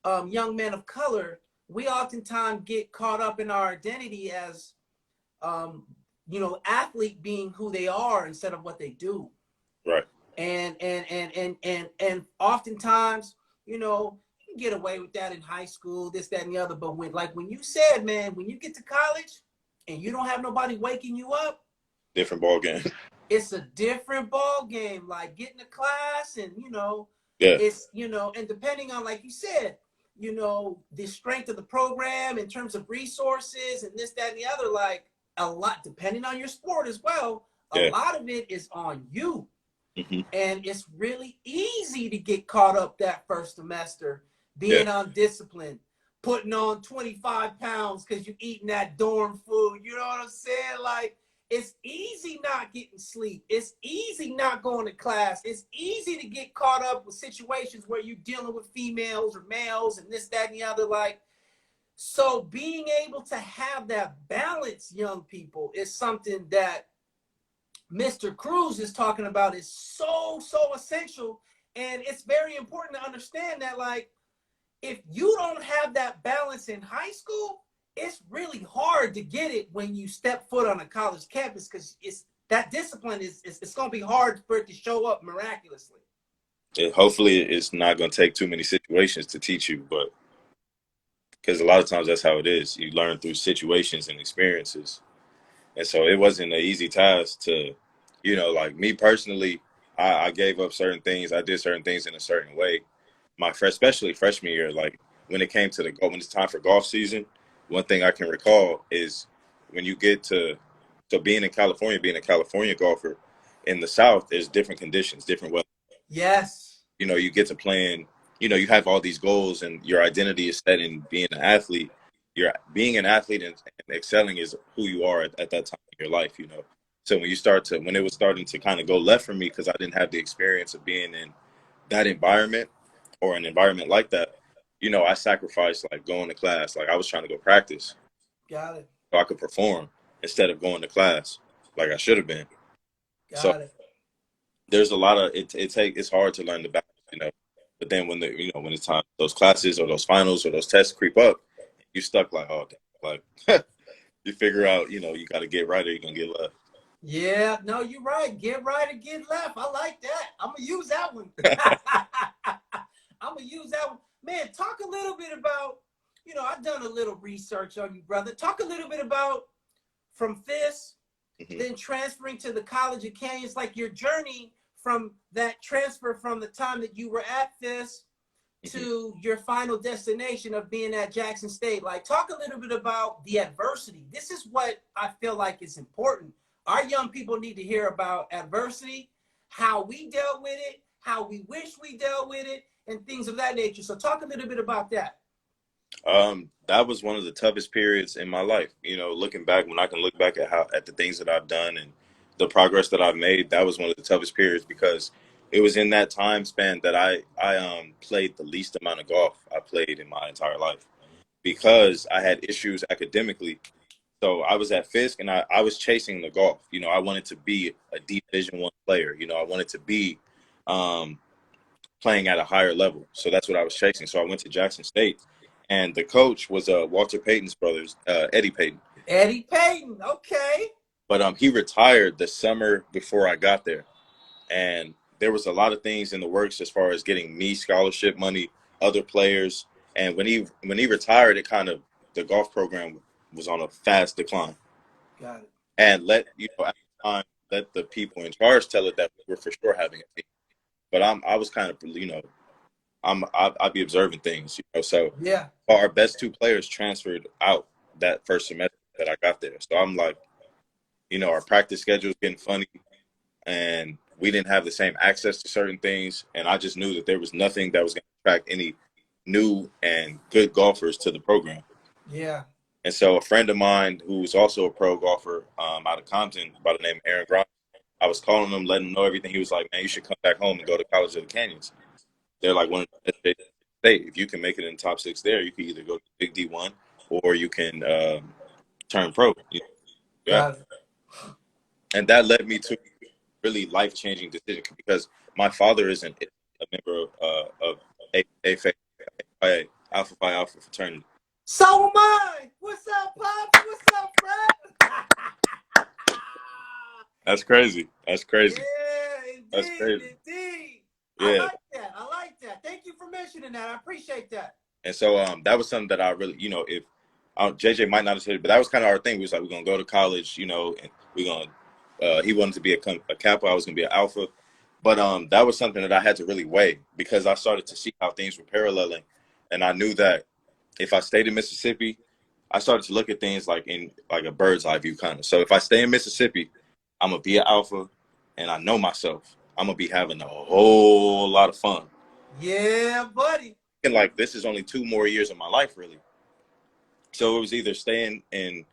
young men of color, we oftentimes get caught up in our identity as, athlete being who they are instead of what they do. Right. And oftentimes, you get away with that in high school, this, that, and the other. But when you said, man, when you get to college and you don't have nobody waking you up, different ball game. It's a different ball game. Like getting to class and, yeah. It's, and depending on, like you said, the strength of the program in terms of resources and this, that, and the other, like a lot, depending on your sport as well, a lot of it is on you. Mm-hmm. And it's really easy to get caught up that first semester, being undisciplined, putting on 25 pounds because you're eating that dorm food. You know what I'm saying? Like, it's easy not getting sleep. It's easy not going to class. It's easy to get caught up with situations where you're dealing with females or males and this, that, and the other. Like, so being able to have that balance, young people, is something that Mr. Cruz is talking about is so essential. And it's very important to understand that, like, if you don't have that balance in high school, it's really hard to get it when you step foot on a college campus, because it's that discipline it's going to be hard for it to show up miraculously. Hopefully it's not going to take too many situations to teach you, but because a lot of times that's how it is. You learn through situations and experiences. And so it wasn't an easy task to, like me personally, I gave up certain things. I did certain things in a certain way. Especially freshman year, like when it came to when it's time for golf season, one thing I can recall is when you get to being in California, being a California golfer in the South, there's different conditions, different weather. Yes. You get to playing, you have all these goals and your identity is set in being an athlete. You're being an athlete and excelling is who you are at that time in your life. So when it was starting to kind of go left for me because I didn't have the experience of being in that environment or an environment like that, I sacrificed like going to class. Like I was trying to go practice Got it. so I could perform instead of going to class like I should have been. So Got it. there's a lot of it's hard to learn the balance. But then when it's time, those classes or those finals or those tests creep up, you stuck like, oh, damn. Like you figure out, you got to get right or you're gonna get left. Yeah, no, you're right. Get right or get left. I like that. I'm gonna use that one. I'm gonna use that one. Man, talk a little bit about, I've done a little research on you, brother. Talk a little bit about from FIS, then transferring to the College of Canyons, like your journey from that transfer from the time that you were at FIS to your final destination of being at Jackson State. Like, talk a little bit about the adversity. This is what I feel like is important. Our young people need to hear about adversity, how we dealt with it, how we wish we dealt with it, and things of that nature. So talk a little bit about that. That was one of the toughest periods in my life. Looking back, when I can look back at the things that I've done and the progress that I've made, that was one of the toughest periods because it was in that time span that I played the least amount of golf I played in my entire life because I had issues academically. So I was at Fisk and I was chasing the golf. I wanted to be a Division I player. I wanted to be playing at a higher level. So that's what I was chasing. So I went to Jackson State. And the coach was Walter Payton's brothers, Eddie Payton. Eddie Payton, okay. But he retired the summer before I got there. And there was a lot of things in the works as far as getting me scholarship money, other players. And when he retired, the golf program was on a fast decline. Got it. And at the time, let the people in charge tell it that we were for sure having a team. But I was kind of, I'd be observing things, So yeah, our best two players transferred out that first semester that I got there. So I'm like, our practice schedule was getting funny, and we didn't have the same access to certain things. And I just knew that there was nothing that was going to attract any new and good golfers to the program. Yeah. And so a friend of mine who's also a pro golfer out of Compton by the name of Aaron Grimes, I was calling him, letting him know everything. He was like, man, you should come back home and go to College of the Canyons. They're like one of the best state. If you can make it in the top 6 there, you can either go to Big D1 or you can turn pro. Yeah. And that led me to really life-changing decision because my father isn't a member of Alpha Phi Alpha fraternity. So am I. What's up, Pops? What's up, Fred? That's crazy. That's crazy. Yeah, indeed, That's crazy. Indeed. Yeah. I like that. Thank you for mentioning that. I appreciate that. And so that was something that I really, if JJ might not have said it, but that was kind of our thing. We was like, we're going to go to college, and we're going to, he wanted to be a Kappa. I was going to be an Alpha. But that was something that I had to really weigh because I started to see how things were paralleling. And I knew that if I stayed in Mississippi, I started to look at things like in like a bird's eye view kind of. So if I stay in Mississippi, I'm going to be an Alpha, and I know myself. I'm going to be having a whole lot of fun. Yeah, buddy. And like, this is only 2 more years of my life, really. So it was either staying in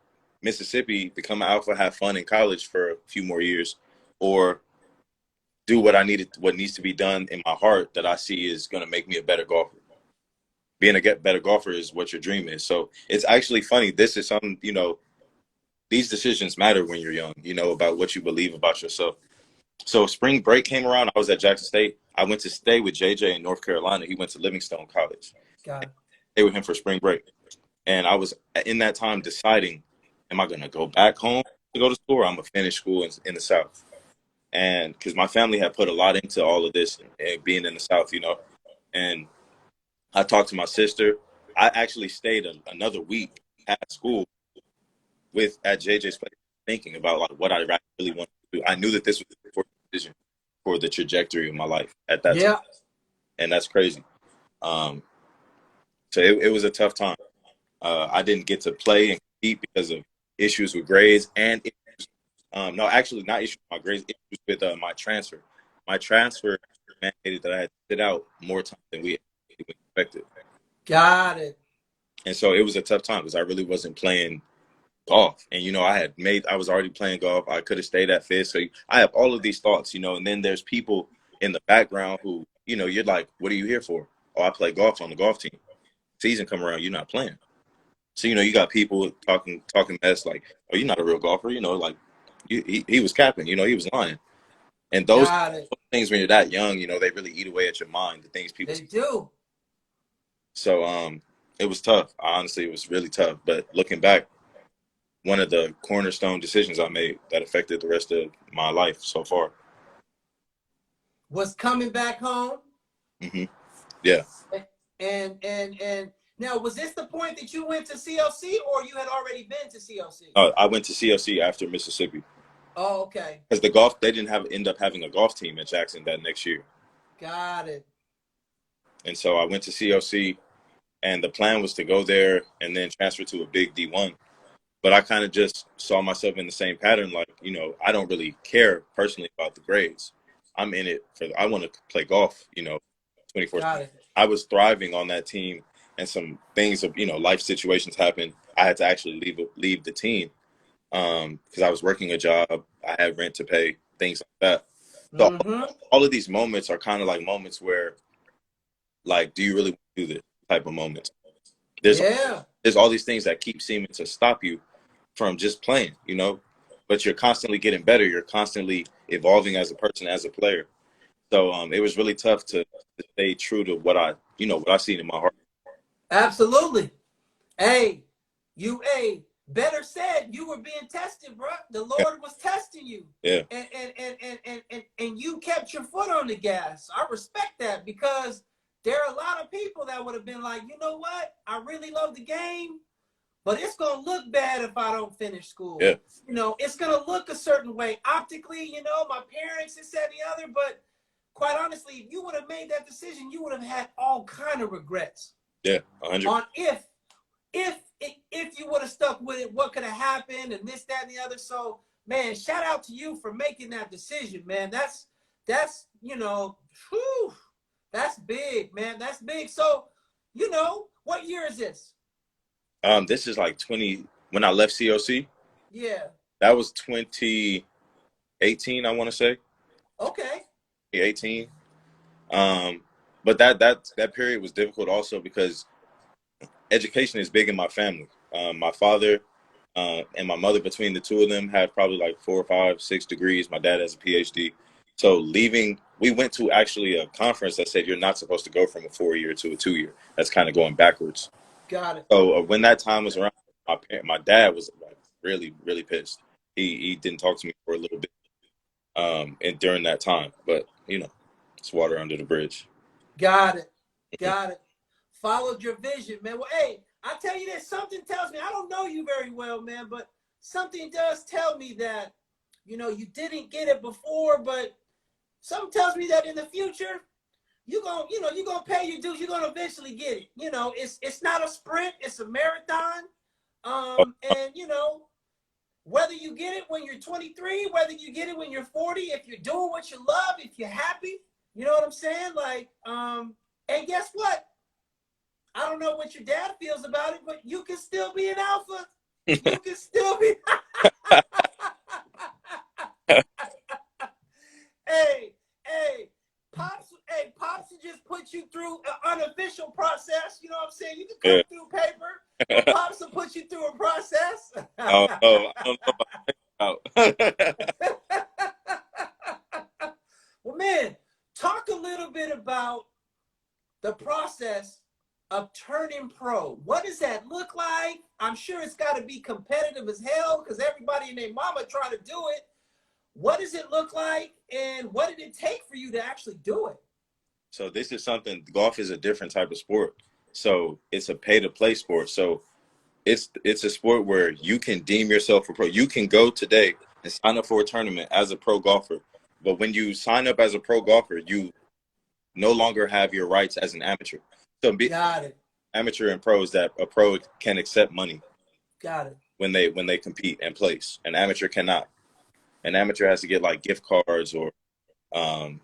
Mississippi, become an Alpha, have fun in college for a few more years, or do what needs to be done in my heart that I see is going to make me a better golfer. Being a better golfer is what your dream is. So it's actually funny. This is something, these decisions matter when you're young, about what you believe about yourself. So spring break came around. I was at Jackson State. I went to stay with JJ in North Carolina. He went to Livingstone College. Got it. Stay with him for spring break. And I was in that time deciding, am I going to go back home to go to school or I'm going to finish school in the South? And because my family had put a lot into all of this and being in the South, and I talked to my sister. I actually stayed another week at school at JJ's place thinking about like what I really wanted to do. I knew that this was the important decision for the trajectory of my life at that time, Yeah. and that's crazy. Um, so it was a tough time. I didn't get to play and compete because of issues with grades and no, actually not issues with my grades, issues with my transfer. My transfer mandated that I had to sit out more time than we expected. Got it. And so it was a tough time because I really wasn't playing golf. And, you know, I was already playing golf. I could have stayed at Fifth. So I have all of these thoughts, you know, and then there's people in the background who, you know, you're like, what are you here for? Oh, I play golf on the golf team. Season come around, you're not playing. So, you know, you got people talking mess like, oh, you're not a real golfer. You know, like he was capping, you know, he was lying. And those Got it. things when you're that young, you know, they really eat away at your mind, the things people They say. do. So it was tough. Honestly, it was really tough. But looking back, one of the cornerstone decisions I made that affected the rest of my life so far. Was coming back home. Hmm. Yeah. And now, was this the point that you went to CLC, or you had already been to CLC? I went to CLC after Mississippi. Oh, okay. Because they didn't end up having a golf team at Jackson that next year. Got it. And so I went to CLC, and the plan was to go there and then transfer to a big D1. But I kind of just saw myself in the same pattern. Like, you know, I don't really care personally about the grades. I'm in it I want to play golf, you know, 24/7. Got it. I was thriving on that team, and some things of, you know, life situations happened. I had to actually leave the team because I was working a job. I had rent to pay, things like that. So all of these moments are kind of like moments where, like, do you really want to do this type of moments? There's all these things that keep seeming to stop you from just playing, you know, but you're constantly getting better. You're constantly evolving as a person, as a player. So it was really tough to stay true to what I seen in my heart. Absolutely. Hey, better said, you were being tested, bro. The Lord was testing you. Yeah. And you kept your foot on the gas. I respect that, because there are a lot of people that would have been like, you know what? I really love the game, but it's going to look bad if I don't finish school. Yeah. You know, it's going to look a certain way optically, you know, my parents, this, that, and the other. But quite honestly, if you would have made that decision, you would have had all kind of regrets. Yeah, 100. On if you would have stuck with it, what could have happened, and this, that, and the other. So, man, shout out to you for making that decision, man. That's you know, whew, that's big, man. That's big. So, you know, what year is this? This is like 20 when I left COC. Yeah. That was 2018, I want to say. Okay. 2018. But that period was difficult also because education is big in my family. My father and my mother, between the two of them, have probably like 4, 5, 6 degrees. My dad has a PhD. So leaving, we went to actually a conference that said you're not supposed to go from a 4-year to a 2-year. That's kind of going backwards. Got it. So when that time was around, my dad was like really, really pissed. He didn't talk to me for a little bit, and during that time. But you know, it's water under the bridge. Got it. Got it. Followed your vision, man. Well, hey, I tell you this, something tells me, I don't know you very well, man, but something does tell me that, you know, you didn't get it before, but something tells me that in the future, you're going to pay your dues. You're going to eventually get it. You know, it's not a sprint, it's a marathon. And, you know, whether you get it when you're 23, whether you get it when you're 40, if you're doing what you love, if you're happy, you know what I'm saying? Like, and guess what? I don't know what your dad feels about it, but you can still be an alpha. You can still be. Hey, Pops will just put you through an unofficial process. You know what I'm saying? You can come through paper, but Pops will put you through a process. Oh, no, I don't know about. Well, man, talk a little bit about the process of turning pro. What does that look like? I'm sure it's got to be competitive as hell because everybody and their mama trying to do it. What does it look like, and what did it take for you to actually do it? So this is something, golf is a different type of sport. So it's a pay-to-play sport. So it's a sport where you can deem yourself a pro. You can go today and sign up for a tournament as a pro golfer, but when you sign up as a pro golfer, you no longer have your rights as an amateur. So be Got it. amateur and pro is that a pro can accept money Got it. when they compete and place. An amateur cannot. An amateur has to get like gift cards or um,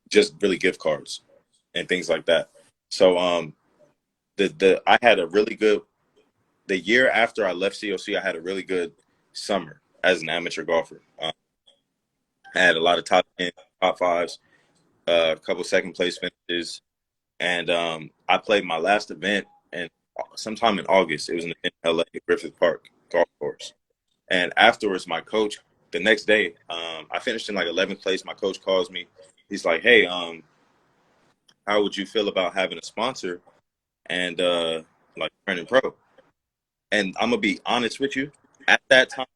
just really gift cards and things like that. So the I had a really good the year after I left COC, I had a really good summer as an amateur golfer. I had a lot of top 10, top fives, a couple second place finishes, and I played my last event and sometime in August. It was in LA, Griffith Park golf course. And afterwards, my coach, the next day, I finished in like 11th place. My coach calls me. He's like, "Hey, how would you feel about having a sponsor and like turning pro?" And I'm gonna be honest with you. At that time,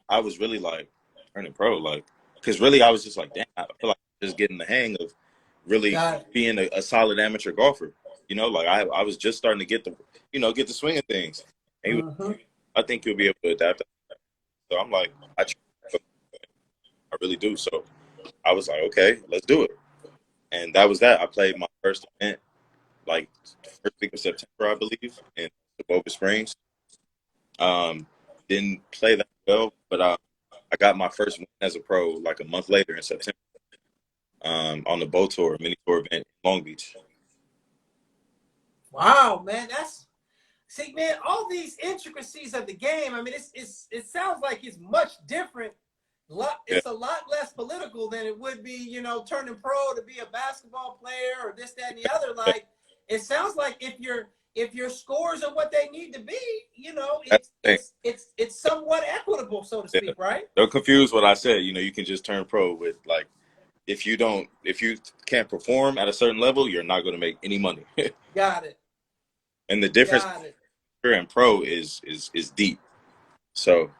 I was really like turning pro, like, because really I was just like, damn, I feel like I'm just getting the hang of really being a solid amateur golfer. You know, like I was just starting to get the, get the swing of things. And he was, I think you'll be able to adapt. So I'm like, I really do. So I was like, okay, let's do it. And that was that. I played my first event like first week of September, I believe, in Boca Springs. Didn't play that well, but I got my first win as a pro like a month later in September on the Bow Tour, mini tour event in Long Beach. Wow, man, see, man, all these intricacies of the game. I mean, it sounds like it's much different. It's a lot less political than it would be, turning pro to be a basketball player or this, that, and the other. Like, it sounds like if your scores are what they need to be, it's somewhat equitable, so to speak, right? Don't confuse what I said. You can just turn pro with like, if you can't perform at a certain level, you're not going to make any money. Got it. And the difference and pro is deep. So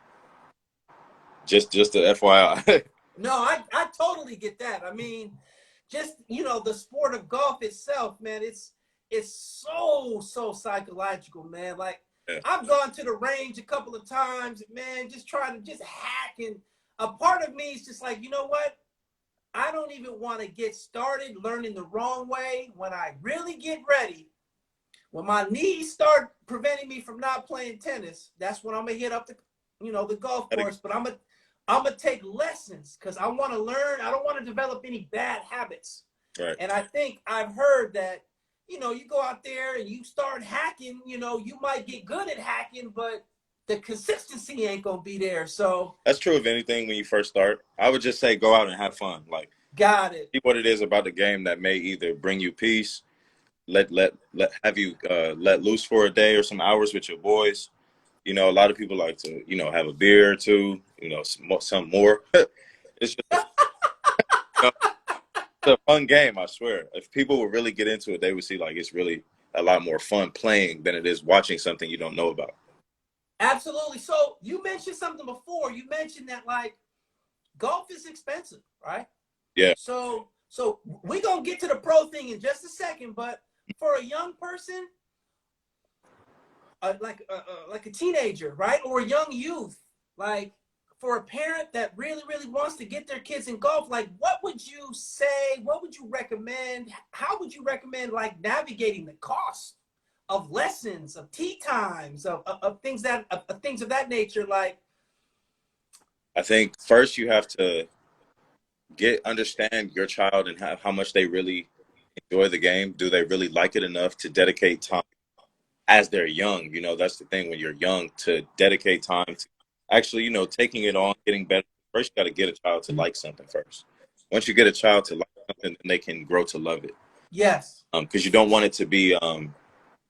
just the FYI. No, I totally get that. I mean, just the sport of golf itself, man, it's so psychological, man. Like, I've gone to the range a couple of times, man, just trying to just hack, and a part of me is just like, you know what? I don't even want to get started learning the wrong way. When I really get ready, when my knees start preventing me from not playing tennis, that's when I'm gonna hit up the golf course. But I'm gonna take lessons because I want to learn. I don't want to develop any bad habits. Right. And I think I've heard that, you go out there and you start hacking, you might get good at hacking, but the consistency ain't gonna be there. So that's true of anything when you first start. I would just say go out and have fun. Like, got it. See what it is about the game that may either bring you peace, have you let loose for a day or some hours with your boys. A lot of people like to, have a beer or two, some more. It's just it's a fun game, I swear. If people would really get into it, they would see like it's really a lot more fun playing than it is watching something you don't know about. Absolutely. So you mentioned something before. You mentioned that like golf is expensive, right? Yeah. So we're gonna get to the pro thing in just a second, but for a young person, like a teenager, right, or a young youth, like for a parent that really wants to get their kids in golf, like what would you say? What would you recommend? How would you recommend like navigating the cost of lessons, of tee times, of things of that nature? Like, I think first you have to understand your child and how much they really enjoy the game. Do they really like it enough to dedicate time as they're young? That's the thing when you're young, to dedicate time to actually, taking it on, getting better. First, you got to get a child to like something first. Once you get a child to like something, then they can grow to love it. Yes. Because you don't want it to be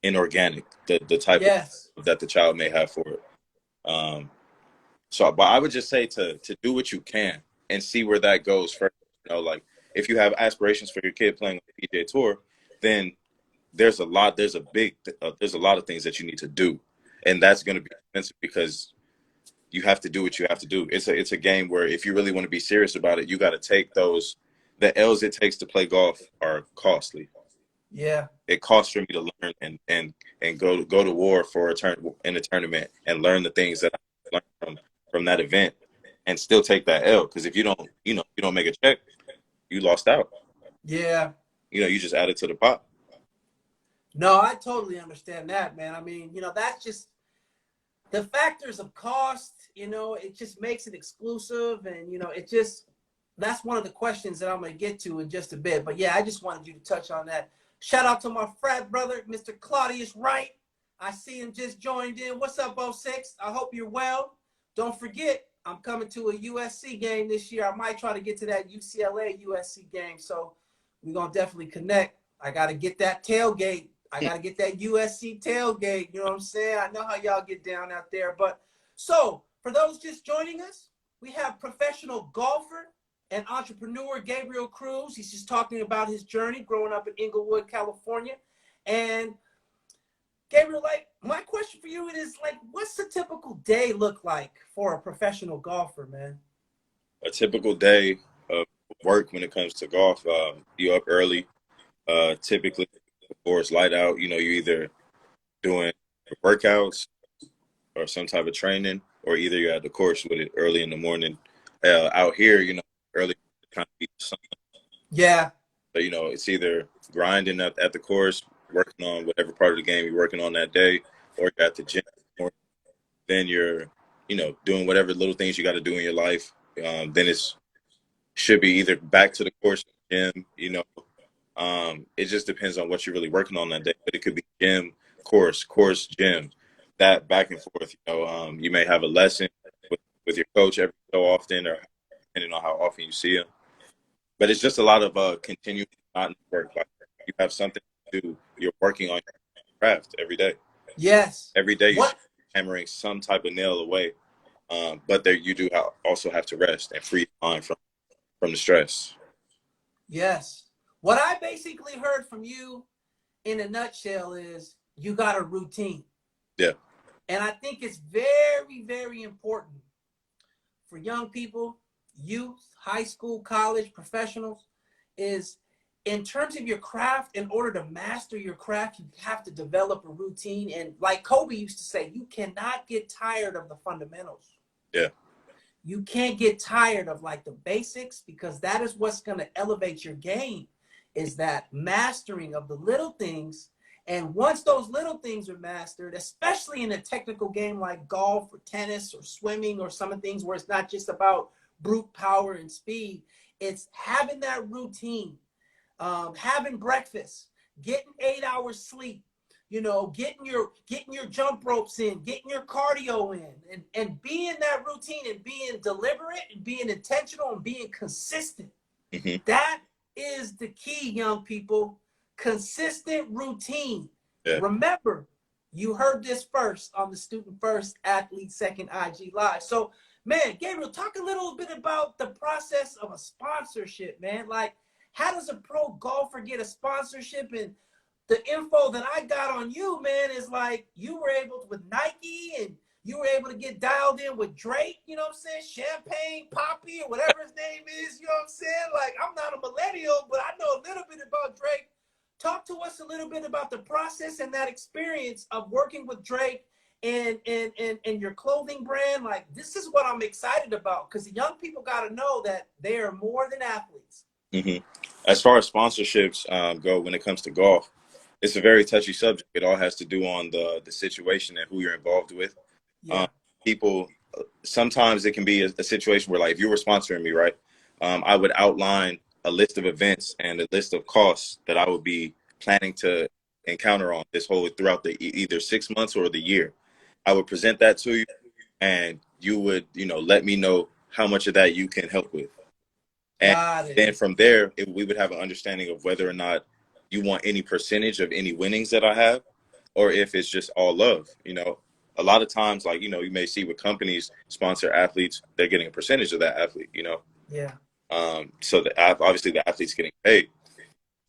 inorganic, the type of that the child may have for it. But I would just say to do what you can and see where that goes first. Like if you have aspirations for your kid playing on the PGA Tour, then there's a lot of things that you need to do, and that's going to be expensive because you have to do what you have to do. It's a game where if you really want to be serious about it, you got to take the L's it takes to play golf are costly. Yeah. It costs for me to learn and go to war for in a tournament and learn the things that I learned from that event and still take that L. Because if you don't, you don't make a check, you lost out. Yeah. You just added to the pot. No, I totally understand that, man. I mean, that's just the factors of cost, it just makes it exclusive. And, that's one of the questions that I'm going to get to in just a bit. But yeah, I just wanted you to touch on that. Shout out to my frat brother, Mr. Claudius Wright. I see him just joined in. What's up, 06? I hope you're well. Don't forget, I'm coming to a USC game this year. I might try to get to that UCLA USC game. So we're going to definitely connect. I got to get that tailgate. I got to get that USC tailgate. You know what I'm saying? I know how y'all get down out there. But so for those just joining us, we have professional golfer and entrepreneur Gabriel Cruz. He's just talking about his journey growing up in Inglewood, California. And Gabriel, my question for you is what's a typical day look like for a professional golfer, man? A typical day of work when it comes to golf, you up early. Typically, before it's light out, you're either doing workouts or some type of training, or either you're at the course with it early in the morning. Out here, early kind of beat the sun. Yeah. So, it's either grinding at the course, working on whatever part of the game you're working on that day, or you're at the gym, or then you're, doing whatever little things you got to do in your life. Then should be either back to the course, gym, it just depends on what you're really working on that day. But it could be gym, course, gym, that back and forth. You may have a lesson with your coach every so often, or depending on how often you see him. But it's just a lot of continuous work. Like you have something to do. You're working on your craft every day. Yes. Every day you're hammering some type of nail away. But there you do also have to rest and free time from the stress. Yes. What I basically heard from you in a nutshell is you got a routine. Yeah. And I think it's very, very important for young people, youth, high school, college, professionals, is in terms of your craft, in order to master your craft, you have to develop a routine. And like Kobe used to say, you cannot get tired of the fundamentals. Yeah. You can't get tired of the basics, because that is what's going to elevate your game, is that mastering of the little things. And once those little things are mastered, especially in a technical game like golf or tennis or swimming or some of the things where it's not just about brute power and speed, it's having that routine, having breakfast, getting 8 hours sleep, getting your jump ropes in, getting your cardio in, and being that routine and being deliberate and being intentional and being consistent. Mm-hmm. That is the key, young people. Consistent routine. Yeah. Remember, you heard this first on the Student First Athlete Second IG Live. So, man, Gabriel, talk a little bit about the process of a sponsorship, man. How does a pro golfer get a sponsorship? And the info that I got on you, man, is you were able with Nike, and you were able to get dialed in with Drake, you know what I'm saying? Champagne Poppy, or whatever his name is, you know what I'm saying? I'm not a millennial, but I know a little bit about Drake. Talk to us a little bit about the process and that experience of working with Drake and your clothing brand. This is what I'm excited about, because the young people got to know that they are more than athletes. Mm-hmm. As far as sponsorships go, when it comes to golf, it's a very touchy subject. It all has to do on the situation and who you're involved with. Yeah. People, sometimes it can be a situation where if you were sponsoring me, right, I would outline a list of events and a list of costs that I would be planning to encounter on throughout the either 6 months or the year. I would present that to you, and you would, let me know how much of that you can help with. And then from there, we would have an understanding of whether or not you want any percentage of any winnings that I have, or if it's just all love. A lot of times, you may see with companies sponsor athletes, they're getting a percentage of that athlete, Yeah. So obviously the athlete's getting paid.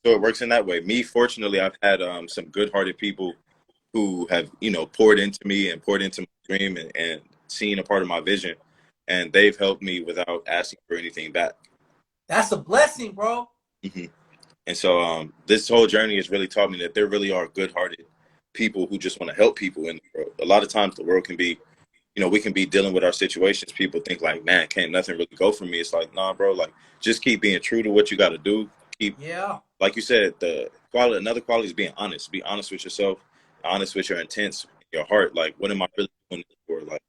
So it works in that way. Me, fortunately, I've had some good-hearted people who have, poured into me and poured into my dream and seen a part of my vision. And they've helped me without asking for anything back. That's a blessing, bro. Mm-hmm. And so this whole journey has really taught me that there really are good-hearted people who just want to help people in the world. A lot of times the world can be, we can be dealing with our situations. People think like, man, can't nothing really go for me. It's like, nah, bro, like just keep being true to what you got to do. Keep, Yeah. like you said, another quality is being honest. Be honest with yourself, honest with your intents, your heart. Like, what am I really doing this for? Like,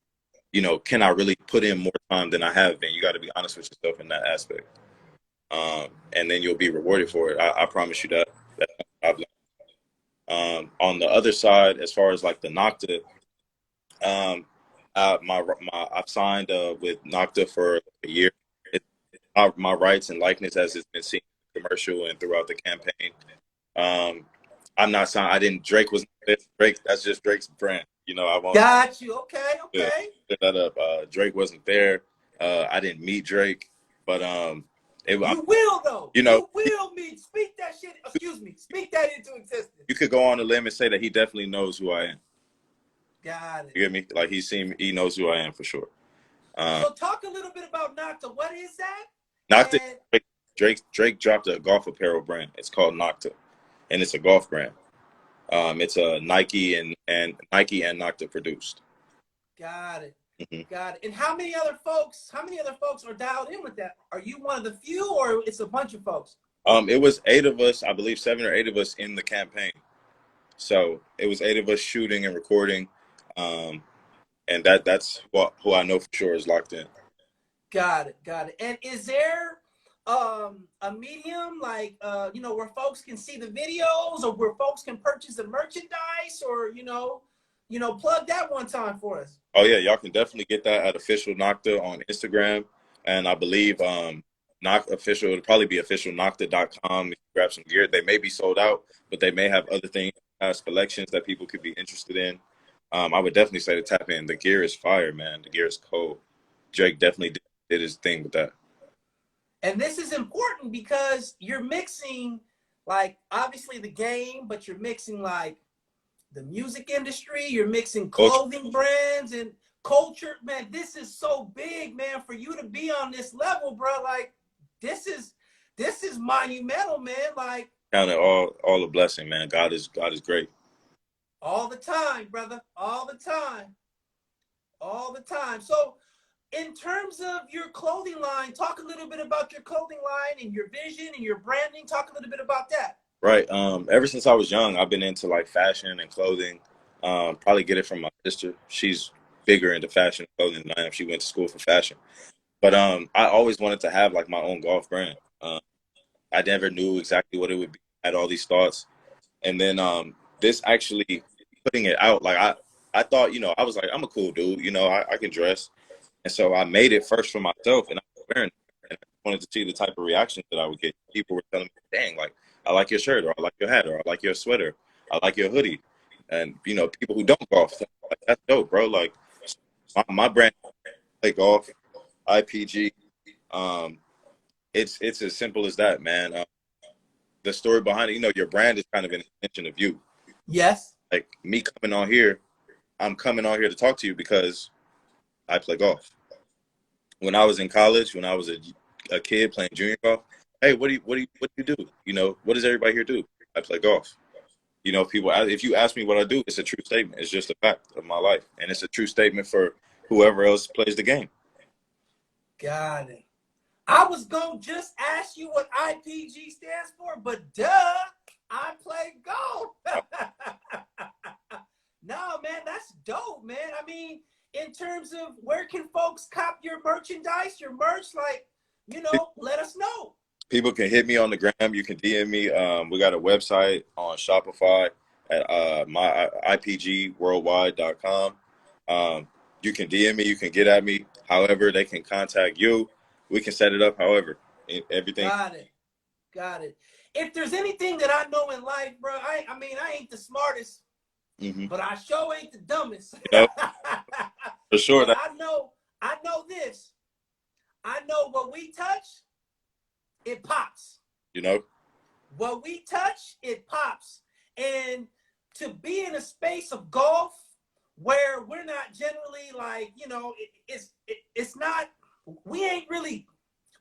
can I really put in more time than I have been? You got to be honest with yourself in that aspect. And then you'll be rewarded for it. I promise you that. I've on the other side, as far as like the Nocta, um, I've signed with Nocta for a year. It, my rights and likeness as it's been seen in the commercial and throughout the campaign. I'm not signed. I didn't. Drake was Drake. That's just Drake's brand. I won't. Got you. Okay. Yeah, Okay. set that up. Drake wasn't there. I didn't meet Drake, but You will though. You know, You will meet. Speak that shit. Excuse me. Speak that into existence. you could go on a limb and say that he definitely knows who I am. Got it. You get me? Like he knows who I am for sure. So talk a little bit about Nocta. What is that? Nocta. And Drake dropped a golf apparel brand. It's called Nocta, and it's a golf brand. It's a Nike and Nocta produced. got it. Mm-hmm. Got it. And how many other folks are dialed in with that? Are you one of the few, or it's a bunch of folks? It was 8 of us, I believe 7 or 8 of us in the campaign. So it was 8 of us shooting and recording. And that's who I know for sure is locked in. Got it. Got it. And is there a medium like where folks can see the videos, or where folks can purchase the merchandise, or plug that one time for us? Oh yeah, y'all can definitely get that at official Nocta on Instagram, and I believe official, it'll probably be officialnocta.com. If you grab some gear, they may be sold out, but they may have other things as collections that people could be interested in. I would definitely say to tap in. The gear is fire, man. The gear is cold. Drake definitely did his thing with that. And this is important because you're mixing, like, obviously the game, but you're mixing like the music industry, you're mixing clothing brands and culture. Man, this is so big, man, for you to be on this level, bro. Like, this is monumental, man. Like, Count it all a blessing, man. God is great. All the time, brother. All the time. All the time. So in terms of your clothing line, talk a little bit about your clothing line and your vision and your branding. Talk a little bit about that. Right. Ever since I was young, I've been into like fashion and clothing. Probably get it from my sister. She's bigger into fashion and clothing than I am. She went to school for fashion. But I always wanted to have like my own golf brand. I never knew exactly what it would be. I had all these thoughts. And then this actually putting it out, like I thought, I was like, I'm a cool dude, I can dress. And so I made it first for myself, and I was wearing it. And I wanted to see the type of reactions that I would get. People were telling me, dang, like, I like your shirt, or I like your hat, or I like your sweater, I like your hoodie. And, people who don't golf, like, that's dope, bro. Like, my brand, play golf, IPG. It's as simple as that, man. The story behind it, your brand is kind of an extension of you. Yes. Like, me coming on here, I'm coming on here to talk to you because I play golf. When I was in college, when I was a kid playing junior golf, hey, what do you do? What does everybody here do? I play golf. People, if you ask me what I do, it's a true statement. It's just a fact of my life, and it's a true statement for whoever else plays the game. Got it. I was gonna just ask you what IPG stands for, but duh, I play golf. No, man, that's dope, man. I mean, in terms of where can folks cop your merchandise, your merch, like, let us know. People can hit me on the gram. You can DM me. We got a website on Shopify at my IPGworldwide.com. You can DM me. You can get at me. However, they can contact you. We can set it up. However, everything. Got it. If there's anything that I know in life, bro, I ain't the smartest, but I sure ain't the dumbest. For sure. I know this. I know what we touch, it pops. What we touch, it pops. And to be in a space of golf where we're not generally like, it's not, we ain't really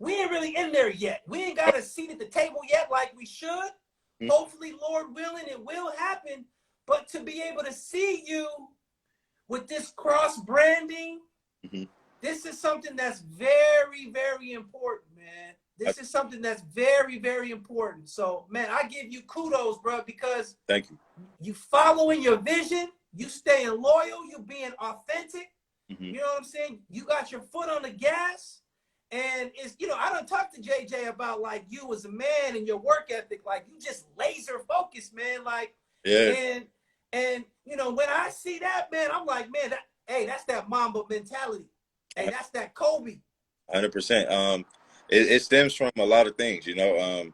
we ain't really in there yet. We ain't got a seat at the table yet like we should. Mm-hmm. Hopefully, Lord willing, it will happen. But to be able to see you with this cross branding, mm-hmm. This is something that's very, very important, man. This is something that's very, very important. So, man, I give you kudos, bro, because thank you. You following your vision, you staying loyal, you being authentic. Mm-hmm. You know what I'm saying? You got your foot on the gas. And it's, you know, I done talked to JJ about like you as a man and your work ethic. Like you just laser focused, man. Like, yeah. And you know, when I see that, man, I'm like, man, that's that Mamba mentality. Hey, that's that Kobe. 100%. It stems from a lot of things, you know.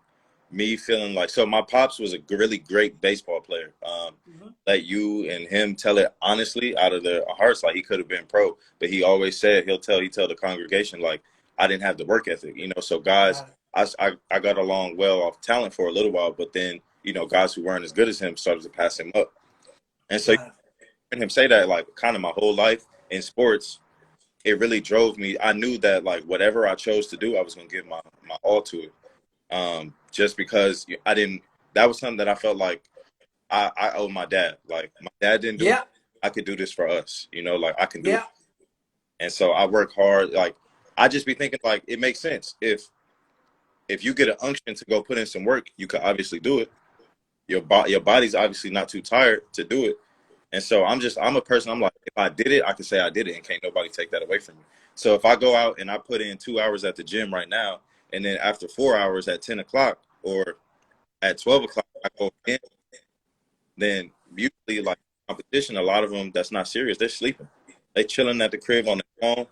Me feeling like, so my pops was a really great baseball player. Mm-hmm. Let you and him tell it honestly out of their hearts, like he could have been pro, but he always said he tell the congregation like I didn't have the work ethic, you know. So guys, I got along well off talent for a little while, but then you know guys who weren't as good as him started to pass him up, and so hearing him say that like kind of my whole life in sports. It really drove me. I knew that like whatever I chose to do, I was going to give my all to it. Just because that was something that I felt like I owe my dad. Like my dad didn't do it. I could do this for us, you know, like I can do it. And so I work hard. Like I just be thinking like, it makes sense. If you get an unction to go put in some work, you could obviously do it. Your body's obviously not too tired to do it. And so I'm a person, I'm like, if I did it, I can say I did it and can't nobody take that away from me. So if I go out and I put in 2 hours at the gym right now, and then after 4 hours at 10 o'clock or at 12 o'clock, I go in, then usually like competition, a lot of them that's not serious, they're sleeping. They chilling at the crib on their phone.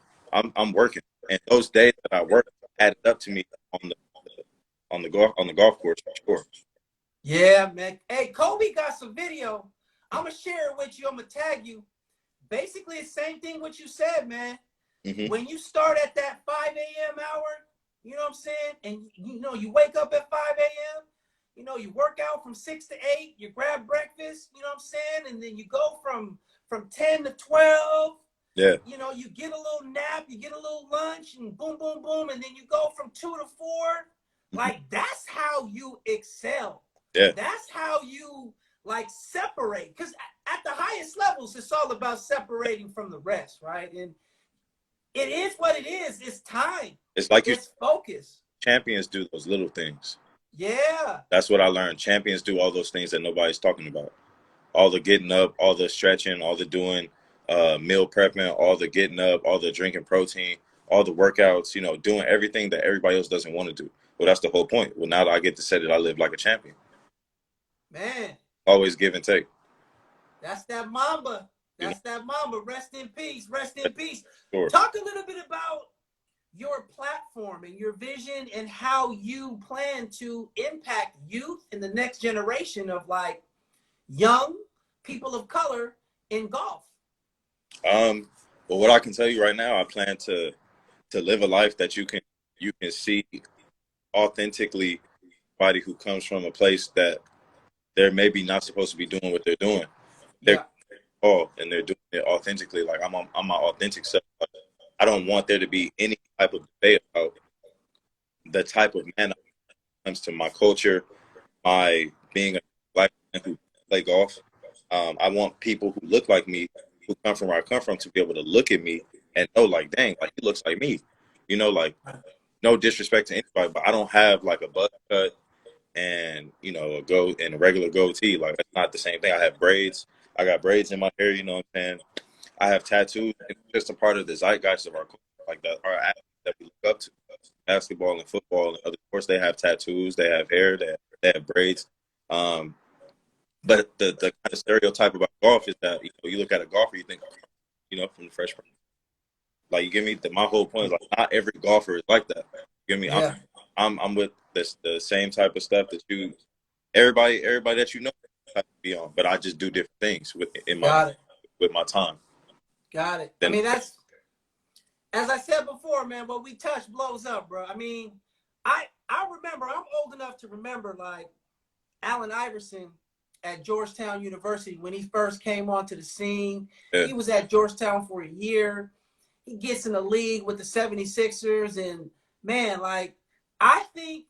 I'm working. And those days that I work added up to me on the golf course for sure. Yeah, man. Hey, Kobe got some video. I'm going to share it with you. I'm going to tag you. Basically, the same thing what you said, man. Mm-hmm. When you start at that 5 a.m. hour, you know what I'm saying? And, you know, you wake up at 5 a.m., you know, you work out from 6 to 8, you grab breakfast, you know what I'm saying? And then you go from 10 to 12. Yeah. You know, you get a little nap, you get a little lunch, and boom, boom, boom. And then you go from 2 to 4. Mm-hmm. Like, that's how you excel. Yeah. That's how you like separate, because at the highest levels, it's all about separating from the rest, right? And it is what it is. It's time. It's like it's focus. Champions do those little things. Yeah. That's what I learned. Champions do all those things that nobody's talking about. All the getting up, all the stretching, all the doing meal prepping, all the getting up, all the drinking protein, all the workouts, you know, doing everything that everybody else doesn't want to do. Well, that's the whole point. Well, now that I get to say that I live like a champion. Man. Always give and take. That's that Mamba. That's that Mamba. Rest in peace. Rest in peace. Sure. Talk a little bit about your platform and your vision and how you plan to impact youth in the next generation of like young people of color in golf. Well, what I can tell you right now, I plan to live a life that you can see authentically somebody who comes from a place that they're maybe not supposed to be doing what they're doing. They're and they're doing it authentically. Like I'm my authentic self. I don't want there to be any type of debate about the type of man that comes to my culture, my being a black man who play golf. I want people who look like me, who come from where I come from, to be able to look at me and know, like, dang, like he looks like me. You know, like no disrespect to anybody, but I don't have like a buzz cut and, you know, a regular goatee. Like that's not the same thing. I have braids. I got braids in my hair, you know what I'm saying? I have tattoos. It's just a part of the zeitgeist of our culture, like that, our athletes that we look up to. Basketball and football and other sports, they have tattoos, they have hair, they have braids. But the kind of stereotype about golf is that, you know, you look at a golfer, you think, you know, from the freshman. Like, you give me my whole point is like not every golfer is like that. You give me, yeah. I'm with the same type of stuff that everybody that you know have to be on, but I just do different things with my time. Got it. I mean, that's, as I said before, man, what we touch blows up, bro. I mean, I remember, I'm old enough to remember like Allen Iverson at Georgetown University when he first came onto the scene. Yeah. He was at Georgetown for a year. He gets in the league with the 76ers, and man, like, I think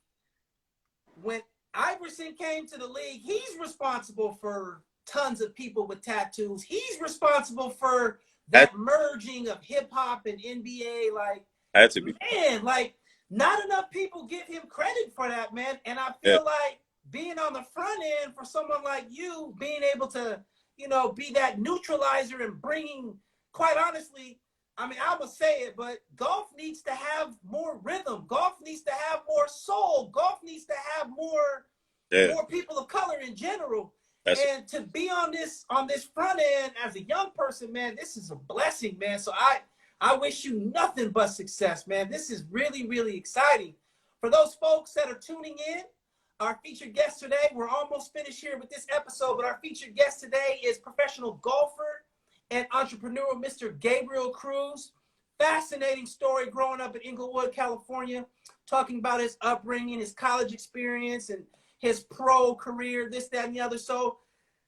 when Iverson came to the league, he's responsible for tons of people with tattoos. He's responsible for Had, that merging of hip hop and NBA. Like, had to be. man, like, not enough people give him credit for that, man. And I Yeah, feel like being on the front end for someone like you, being able to, be that neutralizer and bringing, quite honestly, I mean, I'm going to say it, but golf needs to have more rhythm. Golf needs to have more soul. Golf needs to have more yeah. people of color in general. That's And to be on this front end as a young person, man, this is a blessing, man. So I wish you nothing but success, man. This is really, really exciting. For those folks that are tuning in, our featured guest today, we're almost finished here with this episode, but our featured guest today is professional golfer and entrepreneur, Mr. Gabriel Cruz. Fascinating story growing up in Inglewood, California, talking about his upbringing, his college experience, and his pro career, this, that, and the other. So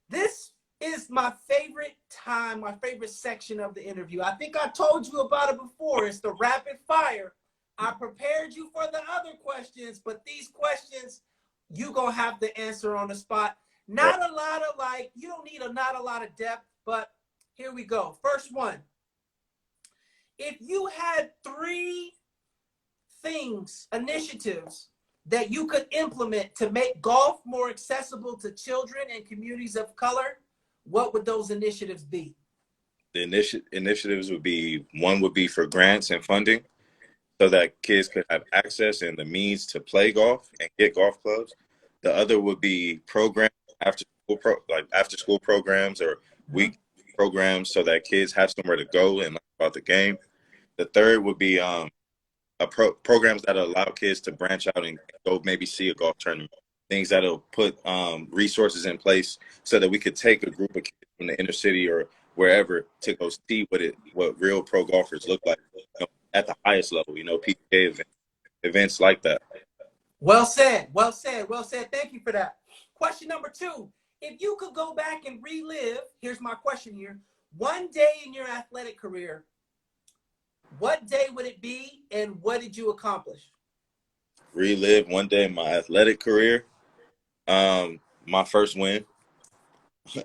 this is my favorite time, my favorite section of the interview. I think I told you about it before. It's the rapid fire. I prepared you for the other questions, but these questions, you gonna have to answer on the spot. Not a lot of you don't need not a lot of depth, but here we go. First one. If you had 3 initiatives that you could implement to make golf more accessible to children and communities of color, what would those initiatives be? the initiatives would be, one would be for grants and funding so that kids could have access and the means to play golf and get golf clubs. The other would be programs, after school programs or week programs so that kids have somewhere to go and learn about the game. The third would be programs that allow kids to branch out and go maybe see a golf tournament. Things that'll put resources in place so that we could take a group of kids from the inner city or wherever to go see what real pro golfers look like, at the highest level. PGA events like that. Well said. Well said. Well said. Thank you for that. Question number 2. If you could go back and relive, here's my question here, one day in your athletic career, what day would it be and what did you accomplish? Relive one day in my athletic career. My first win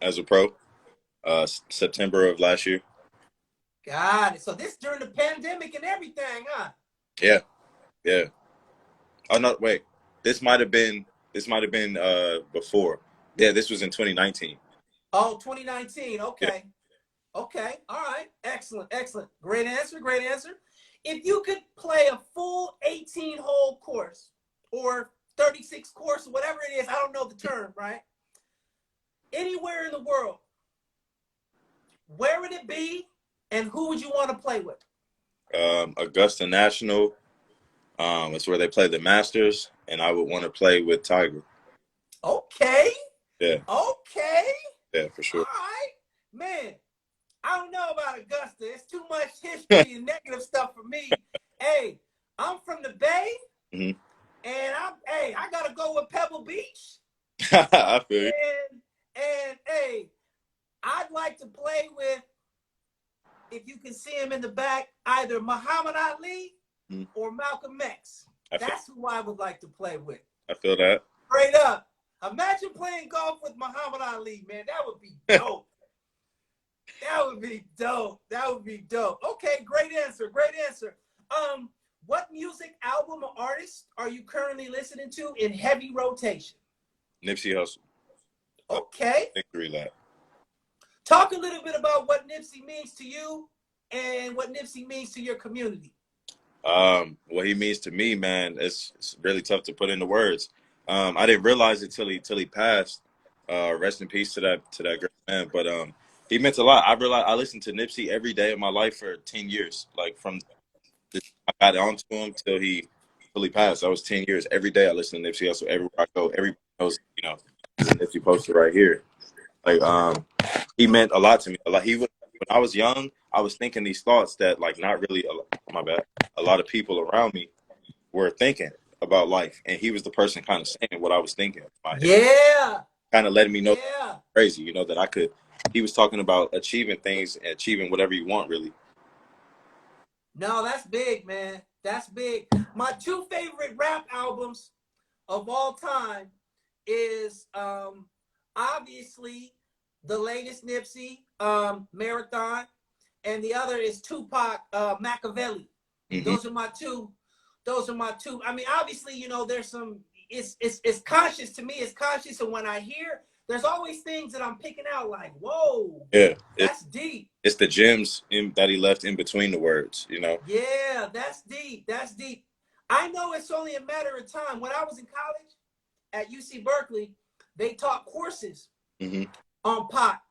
as a pro, September of last year. Got it. So this during the pandemic and everything, huh? Yeah. Yeah. Oh no, wait. This might have been before. Yeah, this was in 2019. Oh, 2019. Okay. Yeah. Okay. All right. Excellent. Excellent. Great answer. Great answer. If you could play a full 18-hole course or 36 course, whatever it is, I don't know the term, right? Anywhere in the world, where would it be and who would you want to play with? Augusta National. It's where they play the Masters, and I would want to play with Tiger. Okay. Yeah. Okay. Yeah, for sure. All right. Man, I don't know about Augusta. It's too much history and negative stuff for me. Hey, I'm from the Bay, and I gotta go with Pebble Beach. I feel you. And hey, I'd like to play with, if you can see him in the back, either Muhammad Ali or Malcolm X. That's who I would like to play with. I feel that. Straight up. Imagine playing golf with Muhammad Ali, man. That would be dope. That would be dope. That would be dope. Okay, great answer. Great answer. What music album or artist are you currently listening to in heavy rotation? Nipsey Hussle. Okay. Victory lap. Talk a little bit about what Nipsey means to you and what Nipsey means to your community. What he means to me, man, it's really tough to put into words. I didn't realize it till he passed. Rest in peace to that great man. But he meant a lot. I listened to Nipsey every day of my life for 10 years. Like from I got onto him till he passed. That was 10 years. Every day I listen to Nipsey Hussle. Everywhere I go, everybody knows, there's a Nipsey poster right here. Like he meant a lot to me. Like when I was young, I was thinking these thoughts that not really. My bad. A lot of people around me were thinking about life, and he was the person kind of saying what I was thinking. Yeah. Kind of letting me know crazy, that I could. He was talking about achieving things and achieving whatever you want, really. No, that's big, man. That's big. My two favorite rap albums of all time is obviously the latest Nipsey, Marathon, and the other is Tupac, Machiavelli. Mm-hmm. Those are my two. I mean, obviously, you know, there's some. It's conscious to me. It's conscious, and when I hear, there's always things that I'm picking out, like, whoa, Yeah, that's deep. It's the gems that he left in between the words, you know. Yeah, that's deep. That's deep. I know it's only a matter of time. When I was in college at UC Berkeley, they taught courses on Pac.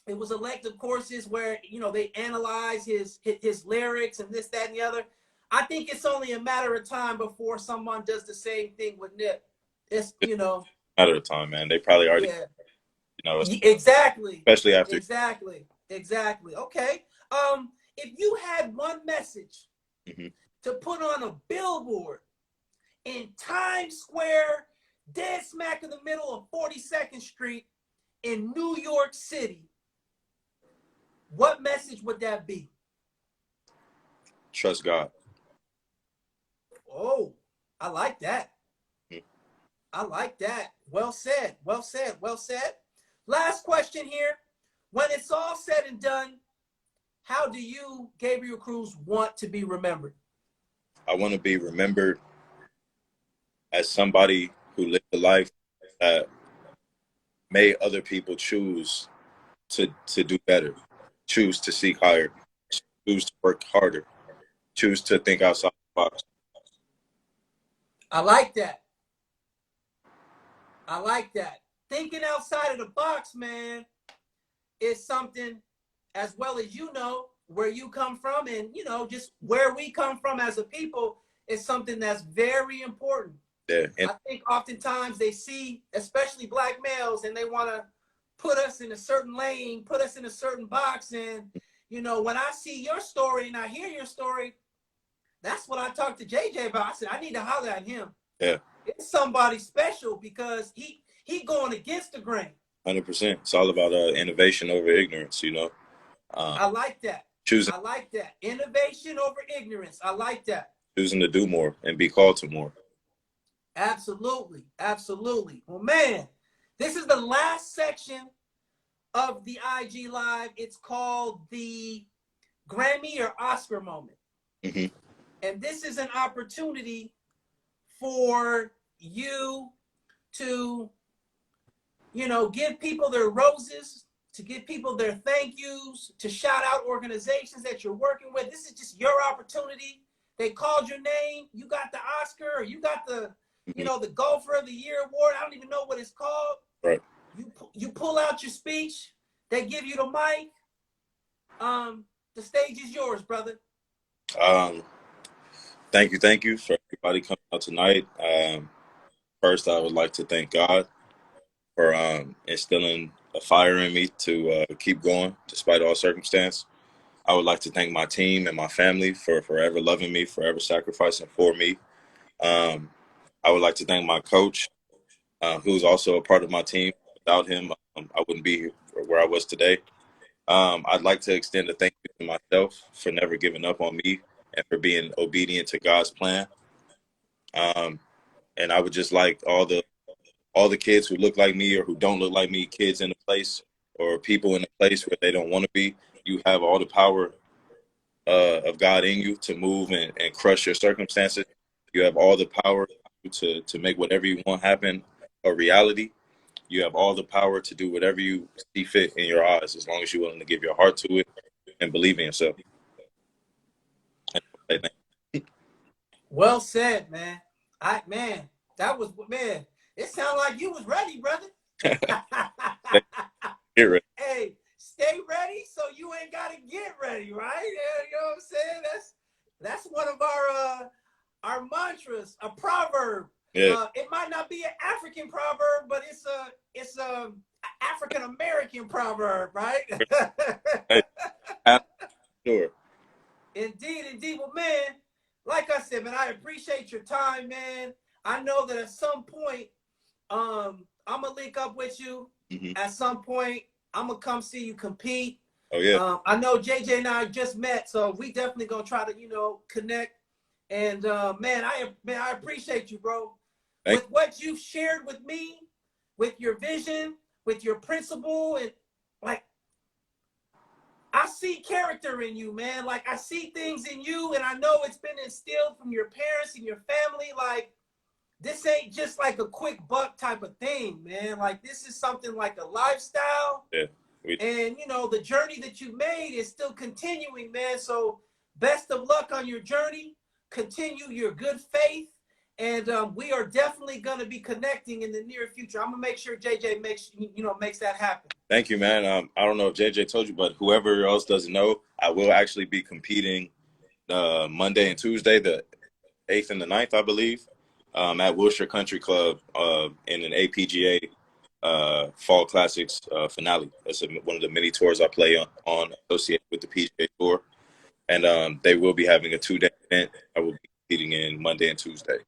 It was elective courses where, you know, they analyze his lyrics and this, that, and the other. I think it's only a matter of time before someone does the same thing with Nip. It's, you know, matter of time, man. They probably already, you know, exactly, especially after. Exactly. Okay. If you had one message to put on a billboard in Times Square, dead smack in the middle of 42nd Street in New York City, what message would that be? Trust God. Oh, I like that. I like that. Well said. Last question here. When it's all said and done, how do you, Gabriel Cruz, want to be remembered? I want to be remembered as somebody who lived a life that made other people choose to do better, choose to seek higher, choose to work harder, choose to think outside the box. I like that. Thinking outside of the box, man, is something, as well as, you know, where you come from and, you know, just where we come from as a people is something that's very important. Yeah. I think oftentimes they see, especially black males, and they want to put us in a certain lane, put us in a certain box. And, you know, when I see your story and I hear your story, that's what I talked to JJ about. I said, I need to holler at him. Yeah. It's somebody special because he going against the grain. 100%. It's all about innovation over ignorance, you know. I like that. Choosing. I like that. Innovation over ignorance. I like that. Choosing to do more and be called to more. Absolutely. Well, man, this is the last section of the IG Live. It's called the Grammy or Oscar moment. And this is an opportunity for you to, you know, give people their roses, to give people their thank yous, to shout out organizations that you're working with. This is just your opportunity. They called your name. You got the Oscar, or you got the, you know, the Golfer of the Year award. I don't even know what it's called. Right. You pull out your speech. They give you the mic. The stage is yours, brother. Thank you for everybody coming out tonight. First, I would like to thank God for instilling a fire in me to keep going despite all circumstance. I would like to thank my team and my family for forever loving me, forever sacrificing for me. I would like to thank my coach, who's also a part of my team. Without him, I wouldn't be where I was today. I'd like to extend a thank you to myself for never giving up on me and for being obedient to God's plan. And I would just like all the kids who look like me or who don't look like me, kids in a place or people in a place where they don't want to be. You have all the power of God in you to move and crush your circumstances. You have all the power to make whatever you want happen a reality. You have all the power to do whatever you see fit in your eyes, as long as you're willing to give your heart to it and believe in yourself. Well said, man. That was, man, it sounded like you was ready, brother. Get ready. Hey, stay ready so you ain't got to get ready, right? You know what I'm saying? That's one of our mantras, a proverb. Yeah. It might not be an African proverb, but it's a African American proverb, right? Sure. Indeed. Well, man, like I said, man, I appreciate your time, man. I know that at some point, I'm gonna link up with you. At some point, I'm gonna come see you compete. Oh yeah. I know JJ and I just met, so we definitely gonna try to, you know, connect And man, I appreciate you, bro. Thank With what you've shared with me, with your vision, with your principle, and like I see character in you, man. Like I see things in you, and I know it's been instilled from your parents and your family. Like this ain't just like a quick buck type of thing, man. Like this is something like a lifestyle. Yeah. And you know, the journey that you made is still continuing, man. So best of luck on your journey. Continue your good faith. And we are definitely gonna be connecting in the near future. I'm gonna make sure JJ makes that happen. Thank you, man. I don't know if JJ told you, but whoever else doesn't know, I will actually be competing Monday and Tuesday, the 8th and the 9th, I believe, at Wilshire Country Club in an APGA Fall Classics finale. That's one of the many tours I play on associated with the PGA Tour. And they will be having a 2-day event. I will be competing in Monday and Tuesday.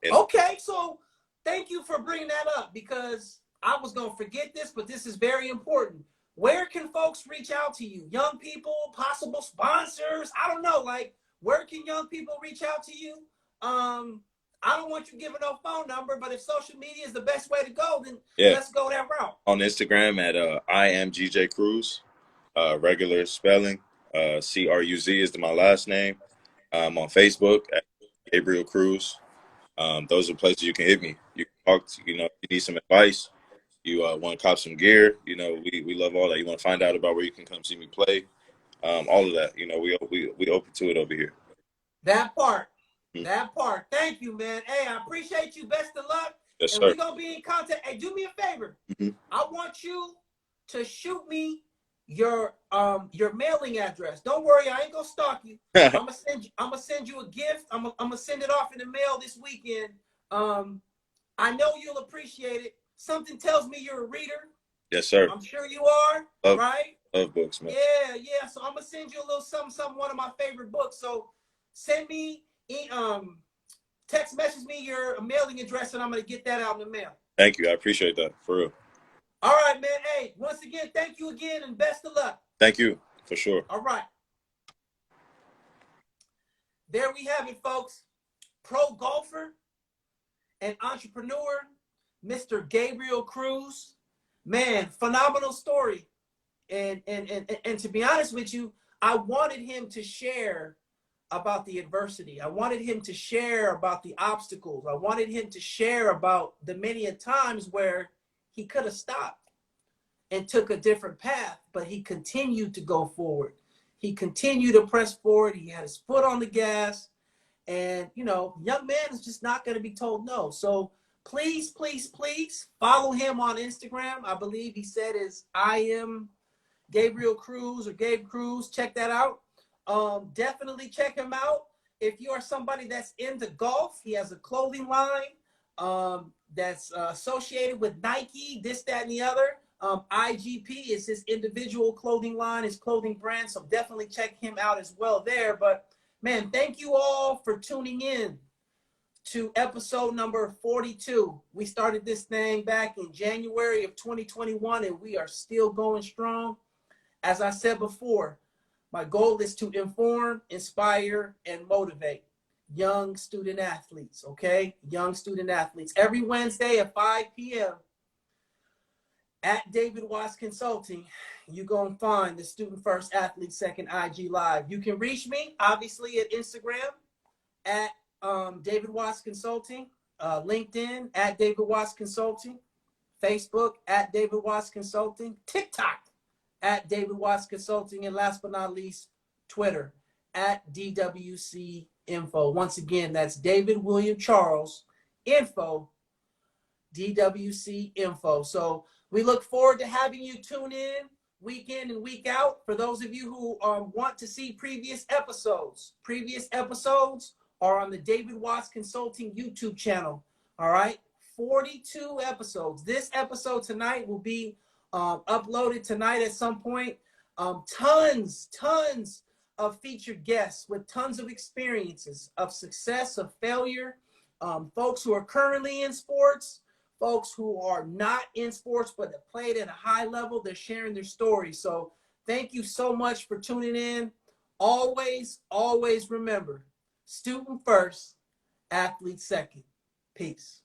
Okay, so thank you for bringing that up because I was going to forget this, but this is very important. Where can folks reach out to you? Young people, possible sponsors? I don't know. Like, where can young people reach out to you? I don't want you giving no phone number, but if social media is the best way to go, then let's go that route. On Instagram at I am GJ Cruz, regular spelling. Cruz is my last name. On Facebook at Gabriel Cruz. Those are places you can hit me. You can talk to, if you need some advice, you want to cop some gear, we love all that. You want to find out about where you can come see me play, all of that. We open to it over here. That part. That part. Thank you, man. Hey, I appreciate you. Best of luck. Yes, and sir. We're going to be in contact. Hey, do me a favor. I want you to shoot me your mailing address. Don't worry, I ain't gonna stalk you. I'm gonna send you a gift. I'm gonna send it off in the mail this weekend. I know you'll appreciate it. Something tells me you're a reader. Yes, sir. I'm sure you are. Right? Love books, man. Yeah. So I'm gonna send you a little something, one of my favorite books. So send me text message me your mailing address, and I'm gonna get that out in the mail. Thank you. I appreciate that, for real. All right, man. Hey, once again, thank you again, and best of luck. Thank you, for sure. All right. There we have it, folks. Pro golfer and entrepreneur, Mr. Gabriel Cruz. Man, phenomenal story. And to be honest with you, I wanted him to share about the adversity. I wanted him to share about the obstacles. I wanted him to share about the many times where he could have stopped and took a different path, but he continued to go forward. He continued to press forward. He had his foot on the gas. And, young man is just not going to be told no. So please, please, please follow him on Instagram. I believe he said is I am Gabriel Cruz or Gabe Cruz. Check that out. Definitely check him out. If you are somebody that's into golf, he has a clothing line that's associated with Nike, this, that, and the other. IGP is his individual clothing line, his clothing brand. So definitely check him out as well there. But man, thank you all for tuning in to episode number 42. We started this thing back in January of 2021, and we are still going strong. As I said before, my goal is to inform, inspire, and motivate young student athletes, okay? Young student athletes. Every Wednesday at 5 p.m. at David Watts Consulting, you're going to find the Student First Athlete Second IG Live. You can reach me, obviously, at Instagram at David Watts Consulting, LinkedIn at David Watts Consulting, Facebook at David Watts Consulting, TikTok at David Watts Consulting, and last but not least, Twitter at DWC Info. Once again, that's David William Charles Info, DWC Info. So we look forward to having you tune in week in and week out. For those of you who want to see previous episodes are on the David Watts Consulting YouTube channel. All right, 42 episodes. This episode tonight will be uploaded tonight at some point. Tons of featured guests with tons of experiences of success, of failure, folks who are currently in sports, folks who are not in sports but have played at a high level. They're sharing their stories. So thank you so much for tuning in. Always remember, Student first, athlete second. Peace.